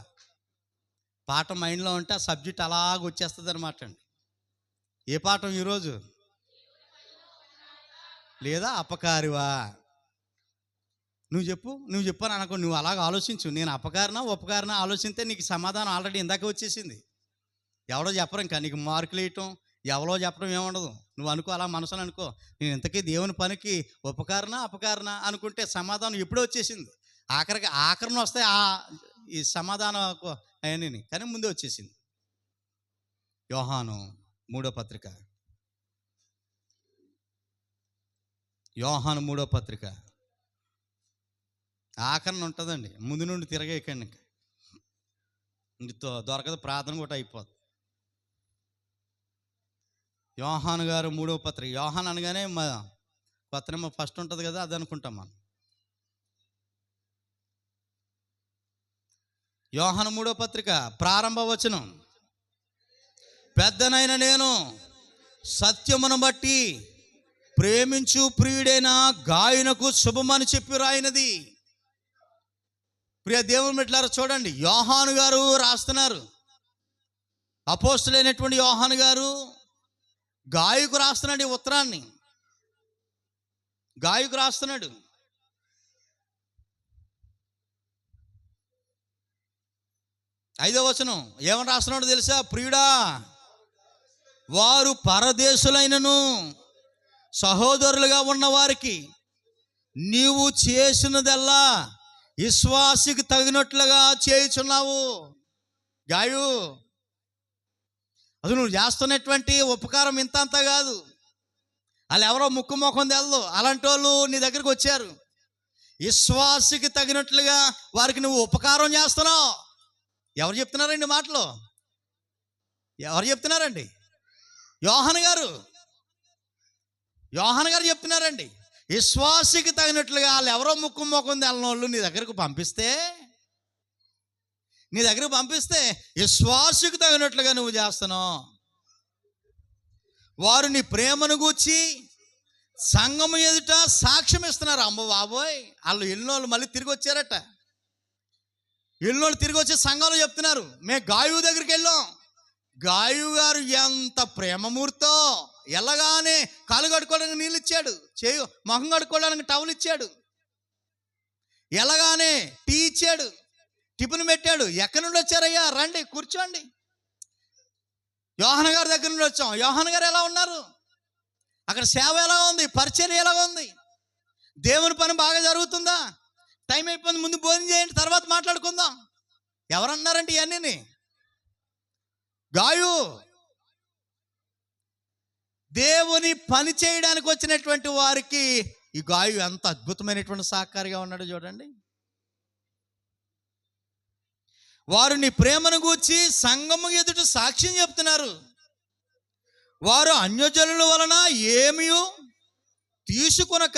A: పాఠం మైండ్లో ఉంటే ఆ సబ్జెక్ట్ అలాగ వచ్చేస్తుంది అనమాట అండి. ఏ పాఠం ఈరోజు? లేదా అపకారివా? నువ్వు చెప్పు అని అనుకో. నువ్వు అలాగ ఆలోచించు. నేను అపకారనా ఉపకారనా ఆలోచిస్తే నీకు సమాధానం ఆల్రెడీ ఇందాక వచ్చేసింది. ఎవడో చెప్పరు. ఇంకా నీకు మార్కులు వేయటం, ఎవరో చెప్పడం ఏముండదు. నువ్వు అనుకో, అలా మనసులో అనుకో, నేను ఇంతకీ దేవుని పనికి ఉపకారనా అపకారనా అనుకుంటే సమాధానం ఎప్పుడో వచ్చేసింది. ఆఖరిని వస్తే ఈ సమాధానం అవన్నీ కానీ ముందే వచ్చేసింది. యోహాను 3వ పత్రిక, యోహాను 3వ పత్రిక ఆఖరణ ఉంటుందండి. ముందు నుండి తిరగేయకండి. ఇంక దొరకదు, ప్రార్థన కూడా అయిపోతుంది. యోహాను గారు 3వ పత్రిక. యోహాను అనగానే కొత్త నెంబర్ ఫస్ట్ ఉంటుంది కదా, అది అనుకుంటాం మనం. యోహాను 3వ పత్రిక ప్రారంభ వచనం. పెద్దనైన నేను సత్యమును బట్టి ప్రేమించు ప్రియుడైన గాయనకు శుభమని చెప్పి రాయినది. ప్రియ దేవుని బిడ్డలారా చూడండి, యోహాను గారు రాస్తున్నారు. అపోస్తలుడైనటువంటి యోహాను గారు గాయకు రాస్తున్నాడు. ఈ ఉత్తరాన్ని గాయకు రాస్తున్నాడు. ఐదవ వచనం ఏమని రాస్తున్నాడు తెలుసా? ప్రియుడా, వారు పరదేశులైనను సహోదరులుగా ఉన్న వారికి నీవు చేసినదల్లా విశ్వాసికి తగినట్లుగా చేయుచున్నావు. గాయు, అది నువ్వు చేస్తున్నటువంటి ఉపకారం ఇంత అంతా కాదు. వాళ్ళు ఎవరో ముక్కు ముఖం తెలదు, అలాంటి వాళ్ళు నీ దగ్గరికి వచ్చారు. విశ్వాసికి తగినట్లుగా వారికి నువ్వు ఉపకారం చేస్తున్నావు. ఎవరు చెప్తున్నారండి మాటలు? ఎవరు చెప్తున్నారండి? యోహాను గారు చెప్తున్నారండి. విశ్వాసికి తగినట్లుగా వాళ్ళు ఎవరో ముక్కు మొక్కుంది వాళ్ళనోళ్ళు నీ దగ్గరకు పంపిస్తే విశ్వాసికి తగినట్లుగా నువ్వు చేస్తున్నావు. వారు నీ ప్రేమను గూర్చి సంఘము ఎదుట సాక్ష్యం ఇస్తున్నారు. అమ్మ బాబోయ్, వాళ్ళు ఎన్నోళ్ళు మళ్ళీ తిరిగి వచ్చారట. ఎన్నోళ్ళు తిరిగి వచ్చి సంఘంలో చెప్తున్నారు, మేము గాయు దగ్గరికి వెళ్ళాం. గాయు గారు ఎంత ప్రేమమూర్తో, ఎలాగానే కాలు కడుక్కోవడానికి నీళ్ళు ఇచ్చాడు, మొహం కడుక్కోవడానికి టవల్ ఇచ్చాడు, ఎలాగానే టీ ఇచ్చాడు, టిఫిన్ పెట్టాడు. ఎక్కడి నుండి వచ్చారయ్యా, రండి కూర్చోండి. యోహాను గారి దగ్గర నుండి వచ్చాం. యోహాను గారు ఎలా ఉన్నారు? అక్కడ సేవ ఎలా ఉంది? పరిచర్య ఎలా ఉంది? దేవుని పని బాగా జరుగుతుందా? టైం అయిపోయింది, ముందు భోజనం చేయండి, తర్వాత మాట్లాడుకుందాం. ఎవరన్నారంటే ఇవన్నీ గాయు దేవుని పని చేయడానికి వచ్చినటువంటి వారికి ఈ గాయు ఎంత అద్భుతమైనటువంటి సహకారిగా ఉన్నాడో చూడండి. వారు నీ ప్రేమను గూర్చి సంఘము ఎదుట సాక్ష్యం చెప్తున్నారు. వారు అన్యజనుల వలన ఏమీ తీసుకొనక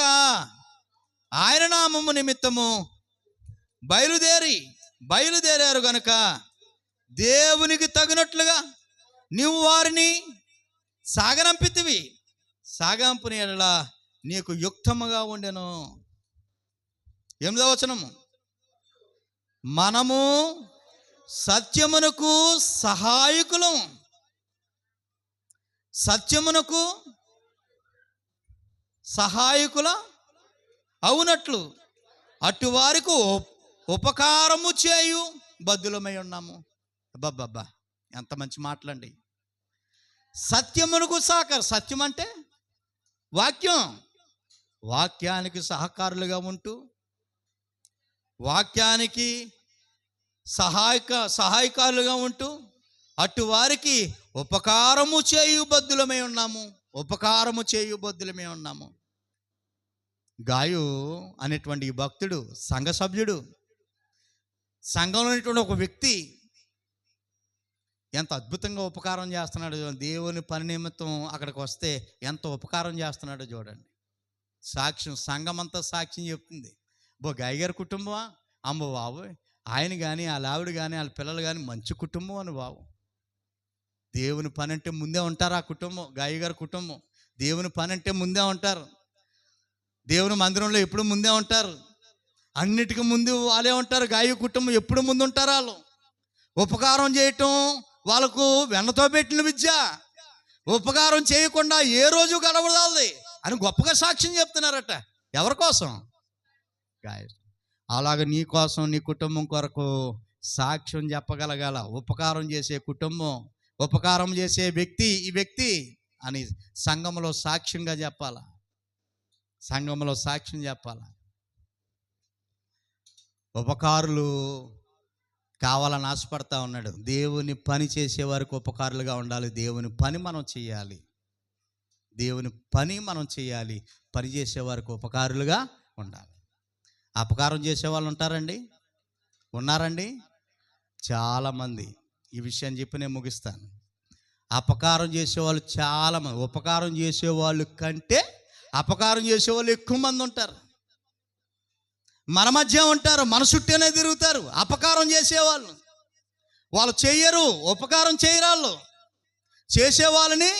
A: ఆయన నామము నిమిత్తము బయలుదేరారు గనుక దేవునికి తగినట్లుగా నీవు వారిని సాగనంపితివి. సాగంపుని ఎడల నీకు యుక్తముగా ఉండెను. 8వ వచనము, మనము సత్యమునకు సహాయకుల అవునట్లు అటు వారికి ఉపకారము చేయు బద్దులమై ఉన్నాము. అబ్బబ్బబ్బా, ఎంత మంచి మాటలండి. సత్యమునకు సత్యం అంటే వాక్యానికి సహకారులుగా ఉంటూ, వాక్యానికి సహాయకారులుగా ఉంటూ అటు వారికి ఉపకారము చేయు బద్దులమై ఉన్నాము. గాయు అనేటువంటి ఈ భక్తుడు సంఘ సభ్యుడు, సంఘంలో ఉన్నటువంటి ఒక వ్యక్తి ఎంత అద్భుతంగా ఉపకారం చేస్తున్నాడు. దేవుని పని నిమిత్తం అక్కడికి వస్తే ఎంత ఉపకారం చేస్తున్నాడో చూడండి. సాక్ష్యం, సంఘం అంతా సాక్ష్యం చెప్తుంది. గాయ గారి కుటుంబమా, అమ్మ బాబు, ఆయన కానీ వాళ్ళ ఆవిడ కానీ వాళ్ళ పిల్లలు కానీ మంచి కుటుంబం అని బాబు. దేవుని పని అంటే ముందే ఉంటారు. ఆ కుటుంబం, గాయ గారి కుటుంబం దేవుని పని అంటే ముందే ఉంటారు. దేవుని మందిరంలో ఎప్పుడు ముందే ఉంటారు. అన్నిటికీ ముందు వాళ్ళే ఉంటారు. గాయ కుటుంబం ఎప్పుడు ముందు ఉంటారు. వాళ్ళు ఉపకారం చేయటం వాళ్ళకు వెన్నతో పెట్టిన విద్య. ఉపకారం చేయకుండా ఏ రోజు గడవదాలి అని గొప్పగా సాక్ష్యం చెప్తున్నారట. ఎవరి కోసం? గాయ. అలాగే నీ కోసం, నీ కుటుంబం కొరకు సాక్ష్యం చెప్పగలగాల. ఉపకారం చేసే కుటుంబం, ఉపకారం చేసే వ్యక్తి, ఈ వ్యక్తి అని సంఘంలో సాక్ష్యంగా చెప్పాల. సంఘంలో సాక్ష్యం చెప్పాల. ఉపకారులు కావాలని ఆశపడతా ఉన్నాడు. దేవుని పని చేసే వారికి ఉపకారులుగా ఉండాలి. దేవుని పని మనం చేయాలి. పని చేసేవారికి ఉపకారులుగా ఉండాలి. అపకారం చేసేవాళ్ళు ఉన్నారండి చాలామంది. ఈ విషయాన్ని చెప్పి నేను ముగిస్తాను. అపకారం చేసేవాళ్ళు చాలామంది. ఉపకారం చేసేవాళ్ళు కంటే అపకారం చేసేవాళ్ళు ఎక్కువ మంది ఉంటారు. మన మధ్య ఉంటారు, మన చుట్టూనే తిరుగుతారు. అపకారం చేసేవాళ్ళు వాళ్ళు చెయ్యరు, ఉపకారం చేయరాళ్ళు. చేసేవాళ్ళని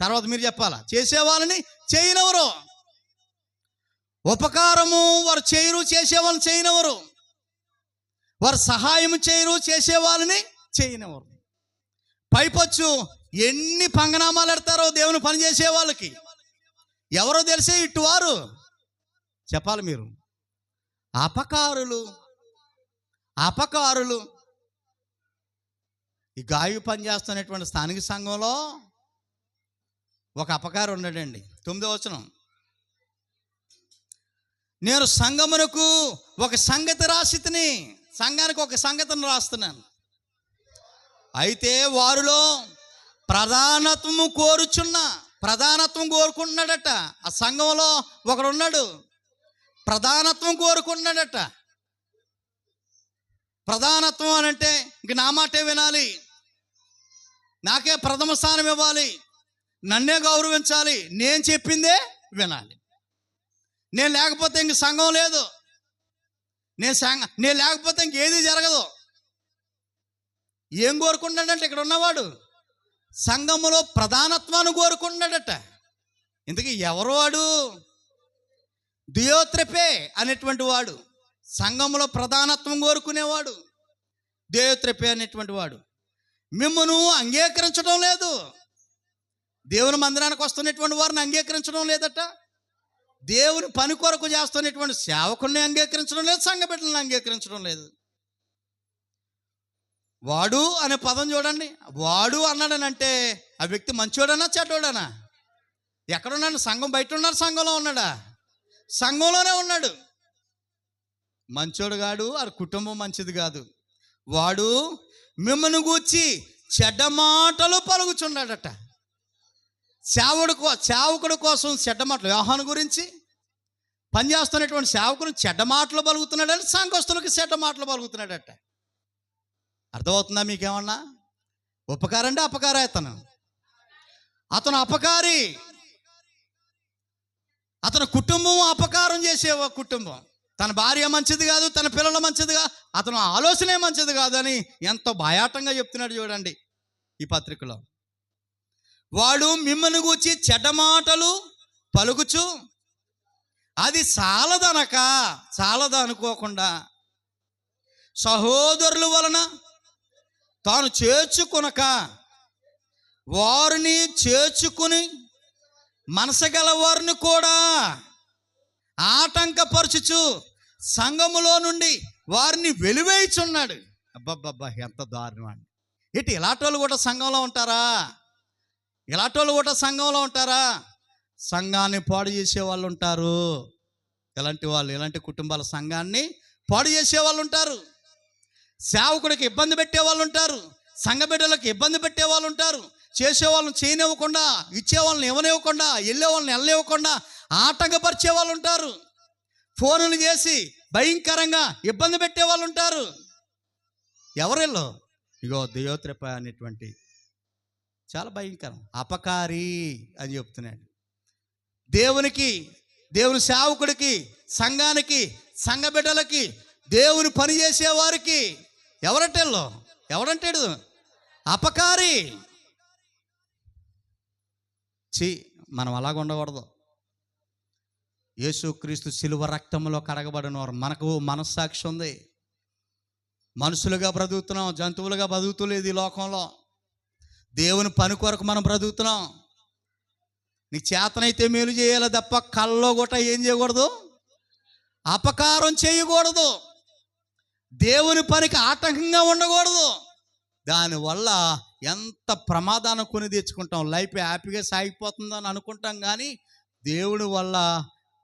A: తర్వాత మీరు చెప్పాలా, చేసేవాళ్ళని చేయనవరు. ఉపకారము వారు చేయరు, చేసేవాళ్ళని చేయనవరు. వారు సహాయం చేయరు, చేసేవాళ్ళని చేయనవరు. పైపచ్చు ఎన్ని పంగనామాలు ఎడతారో దేవుని పని చేసే వాళ్ళకి. ఎవరో తెలిసే ఇటువారు చెప్పాలి మీరు. అపకారులు. ఈ గాయు పని చేస్తున్నటువంటి స్థానిక సంఘంలో ఒక అపకారం ఉన్నాడండి. 9వ వచనం, నేను సంఘమునకు ఒక సంగతి రాసితిని. సంఘానికి ఒక సంగతిని రాస్తున్నాను. అయితే వారిలో ప్రధానత్వం కోరుకుంటున్నాడట. ఆ సంఘంలో ఒకడు ఉన్నాడు, ప్రధానత్వం కోరుకుంటున్నాడట. ప్రధానత్వం అని అంటే ఇంక నా మాటే వినాలి, నాకే ప్రథమ స్థానం ఇవ్వాలి, నన్నే గౌరవించాలి, నేను చెప్పిందే వినాలి, నేను లేకపోతే ఇంక సంఘం లేదు, నేను లేకపోతే ఇంకేది జరగదు. ఏం కోరుకుంటున్నాడంటే ఇక్కడ ఉన్నవాడు సంఘములో ప్రధానత్వాన్ని కోరుకుంటున్నాడట. ఇంతకీ ఎవరు వాడు? దియోత్రెపే అనేటువంటి వాడు సంఘములో ప్రధానత్వం కోరుకునేవాడు. దియోత్రెపే అనేటువంటి వాడు మిమ్మును అంగీకరించడం లేదు. దేవుని మందిరానికి వస్తున్నటువంటి వారిని అంగీకరించడం లేదట. దేవుని పని కొరకు చేస్తున్నటువంటి సేవకుల్ని అంగీకరించడం లేదు, సంఘ బిడ్డలను అంగీకరించడం లేదు. వాడు అనే పదం చూడండి. వాడు అన్నాడనంటే ఆ వ్యక్తి మంచోడనా చెడ్డోడనా? ఎక్కడున్నాడు? సంఘం బయట ఉన్నాడు, సంఘంలో ఉన్నాడా? సంఘంలోనే ఉన్నాడు. మంచోడు కాడు, ఆ కుటుంబం మంచిది కాదు. వాడు మిమ్మల్ని గూర్చి చెడ్డ మాటలు పలుకుచున్నాడట. సేవకుడు కోసం చెడ్డ మాటలు, యోహాను గురించి పనిచేస్తున్నటువంటి సేవకుడు చెడ్డ మాటలు పలుకుతున్నాడని సంఘస్థులకు చెడ్డ మాటలు పలుకుతున్నాడట. అర్థమవుతుందా మీకేమన్నా? ఉపకారం అంటే అపకారే. అతను అపకారి. అతని కుటుంబం అపకారం చేసే కుటుంబం. తన భార్య మంచిది కాదు, తన పిల్లలు మంచిదిగా, అతను ఆలోచనే మంచిది కాదు అని ఎంతో భయాటంగా చెప్తున్నాడు చూడండి ఈ పత్రికలో. వాడు మిమ్మల్ని గూర్చి చెడ్డ మాటలు పలుకుచు అది చాలదనుకోకుండా సహోదరుల వలన తాను చేర్చుకొనక వారిని చేర్చుకుని మనసగల వారిని కూడా ఆటంకపరచుచు సంఘములో నుండి వారిని వెలివేయుచున్నాడు. అబ్బబ్బబ్బా, ఎంత దారుణం అండి! ఇలాంటోళ్ళు కూడా సంఘంలో ఉంటారా? సంఘంలో ఉంటారా? సంఘాన్ని పాడు చేసే వాళ్ళు ఉంటారు. ఇలాంటి కుటుంబాల సంఘాన్ని పాడు చేసే వాళ్ళు ఉంటారు. సేవకుడికి ఇబ్బంది పెట్టే వాళ్ళు ఉంటారు. సంఘ బిడ్డలకు ఇబ్బంది పెట్టే వాళ్ళు ఉంటారు. చేసేవాళ్ళని చేయనివ్వకుండా, ఇచ్చేవాళ్ళని ఇవ్వనివ్వకుండా, వెళ్ళే వాళ్ళని వెళ్ళనివ్వకుండా ఆటంకపరిచే వాళ్ళు ఉంటారు. ఫోన్లు చేసి భయంకరంగా ఇబ్బంది పెట్టే వాళ్ళు ఉంటారు. ఎవరిలో? ఇగో దియోత్రెప అనేటువంటి చాలా భయంకరం, అపకారి అని చెప్తున్నాడు. దేవుని సేవకుడికి, సంఘానికి, సంఘ బిడ్డలకి, దేవుని పని చేసేవారికి ఎవరంటాడు? అపకారి. మనం అలాగ ఉండకూడదు. యేసుక్రీస్తు శిలువ రక్తంలో కడగబడిన వారు. మనకు మనస్సాక్షి ఉంది. మనుషులుగా బ్రతుకుతున్నాం, జంతువులుగా బ్రతుకుతలేదు ఈ లోకంలో. దేవుని పని కొరకు మనం బ్రతుకుతున్నాం. నీకు చేతనైతే మేలు చేయాలి తప్ప కల్లో గొట్ట ఏం చేయకూడదు, అపకారం చేయకూడదు, దేవుని పనికి ఆటంకంగా ఉండకూడదు. దానివల్ల ఎంత ప్రమాదాన్ని కొని తెచ్చుకుంటాం. లైఫ్ హ్యాపీగా సాగిపోతుందని అనుకుంటాం, కానీ దేవుని వల్ల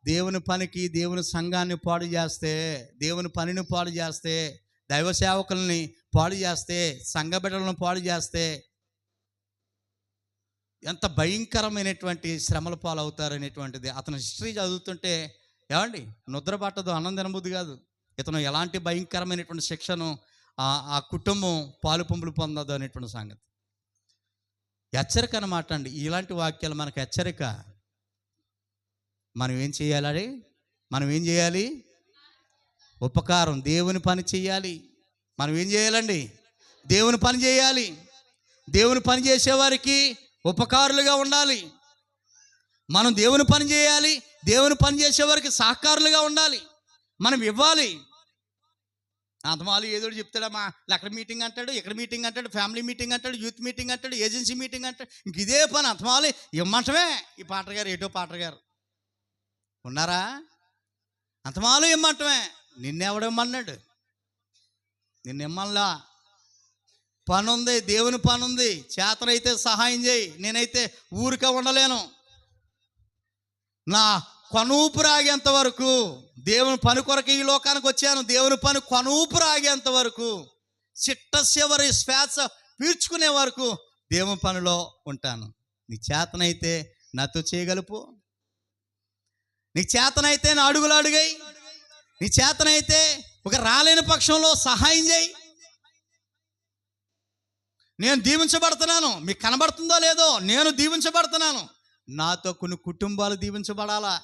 A: దేవుని పనికి, దేవుని సంఘాన్ని పాడు చేస్తే, దేవుని పనిని పాడు చేస్తే, దైవ సేవకుల్ని పాడు చేస్తే, సంఘ బిడ్డలను పాడు చేస్తే ఎంత భయంకరమైనటువంటి శ్రమల పాలు అవుతారనేటువంటిది అతని హిస్టరీ చదువుతుంటే ఏమండి నిద్ర పట్టదు, అన్నం తినబుద్ధి కాదు. ఇతను ఎలాంటి భయంకరమైనటువంటి శిక్షను ఆ కుటుంబం పాలు పంపులు పొందదు అనేటువంటి సంగతి. హెచ్చరిక అన్నమాట అండి. ఇలాంటి వాక్యాలు మనకు హెచ్చరిక. మనం ఏం చేయాలి? ఉపకారం, దేవుని పని చేయాలి. మనం ఏం చేయాలండి? దేవుని పని చేయాలి. దేవుని పని చేసేవారికి ఉపకారులుగా ఉండాలి. మనం దేవుని పని చేయాలి. దేవుని పని చేసేవారికి సహకారులుగా ఉండాలి. మనం ఇవ్వాలి. అంతమాలు ఏదో చెప్తాడమ్మా, అక్కడ మీటింగ్ అంటాడు, ఇక్కడ మీటింగ్ అంటాడు, ఫ్యామిలీ మీటింగ్ అంటాడు, యూత్ మీటింగ్ అంటాడు, ఏజెన్సీ మీటింగ్ అంటాడు. ఇంక ఇదే పని. అంతమాలు ఇమ్మంటమే. ఈ పాటర్ గారు ఏటో పాటర్ గారు ఉన్నారా? అంతమాలు ఇమ్మంటమే. నిన్నెవడమ్మన్నాడు? నిన్నెమ్మల్లా. పని ఉంది, దేవుని పని ఉంది. చేతనైతే సహాయం చేయి. నేనైతే ఊరికే ఉండలేను. నా కొనూపురు ఆగేంత వరకు, దేవుని పని కొరకు ఈ లోకానికి వచ్చాను. దేవుని పని కొనూపురు ఆగేంత వరకు, చిట్ట చివరి శ్వాస పీల్చుకునే వరకు దేవుని పనిలో ఉంటాను. నీ చేతనైతే నాతో చేయగలుపు. నీకు చేతనైతే నా అడుగులు అడుగై, నీ చేతనైతే ఒక రాలేని పక్షంలో సహాయం చేయి. నేను దీవించబడుతున్నాను, మీకు కనబడుతుందో లేదో, నేను దీవించబడుతున్నాను. నాతో కొన్ని కుటుంబాలు దీవించబడాలా.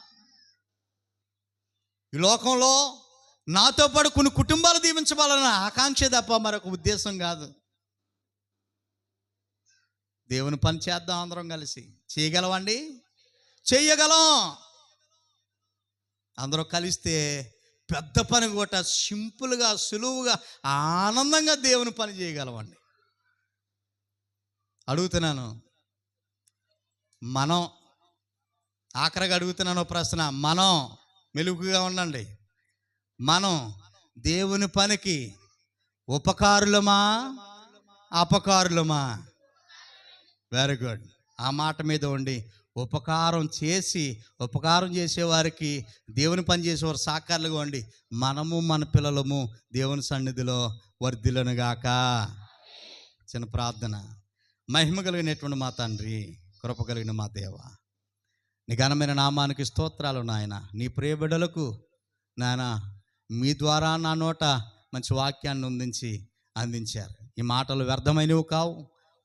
A: ఈ లోకంలో నాతో పాటు కొన్ని కుటుంబాలు దీవించబడాలన్న ఆకాంక్ష తప్ప మరొక ఉద్దేశం కాదు. దేవుని పని చేద్దాం, అందరం కలిసి. చేయగలవండి? చెయ్యగలం. అందరూ కలిస్తే పెద్ద పని కూడా సింపుల్గా, సులువుగా, ఆనందంగా దేవుని పని చేయగలవండి. అడుగుతున్నాను, మనం ఆఖరిగా అడుగుతున్నాను ప్రశ్న, మనం మెలుగుగా ఉండండి. మనం దేవుని పనికి ఉపకారులమా, అపకారులమా? Very good. ఆ మాట మీద ఉండి ఉపకారం చేసేవారికి, దేవుని పని చేసేవారు సాకారులుగా ఉండి మనము మన పిల్లలము దేవుని సన్నిధిలో వర్ధిల్లునుగాక. చిన్న ప్రార్థన. మహిమ కలిగినటువంటి మా తండ్రి, కృప కలిగిన మా దేవ, నీ ఘనమైన నామానికి స్తోత్రాలు నాయన. నీ ప్రియ బిడ్డలకు నాయన మీ ద్వారా నా నోట మంచి వాక్యాన్ని అందించారు. ఈ మాటలు వ్యర్థమైనవి కావు,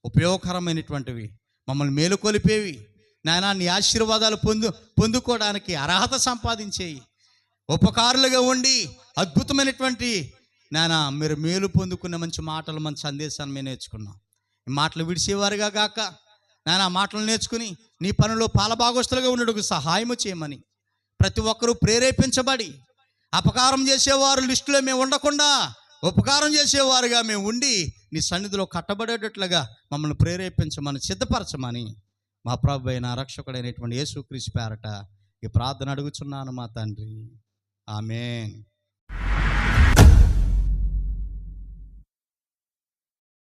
A: ఉపయోగకరమైనటువంటివి, మమ్మల్ని మేలుకొలిపేవి నాయన. నీ ఆశీర్వాదాలు పొందుకోవడానికి అర్హత సంపాదించేయి. ఉపకారులుగా ఉండి అద్భుతమైనటువంటి నాయన మీరు మేలు పొందుకునే మంచి మాటలు, మంచి సందేశాన్ని మేము నేర్చుకున్నాం. ఈ మాటలు విడిచేవారుగా గాక నాయన, ఆ మాటలు నేర్చుకుని నీ పనిలో పాలభాగస్తులుగా ఉండడానికి సహాయము చేయమని ప్రతి ఒక్కరూ ప్రేరేపించబడి అపకారం చేసేవారు లిస్టులో మేము ఉండకుండా ఉపకారం చేసేవారుగా మేము ఉండి నీ సన్నిధిలో కట్టబడేటట్లుగా మమ్మల్ని ప్రేరేపించమని, సిద్ధపరచమని మా ప్రభు అయిన రక్షకుడైనటువంటి యేసుక్రీస్తు పేరట ఈ ప్రార్థన అడుగుచున్నాను మా తండ్రి. ఆమేన్.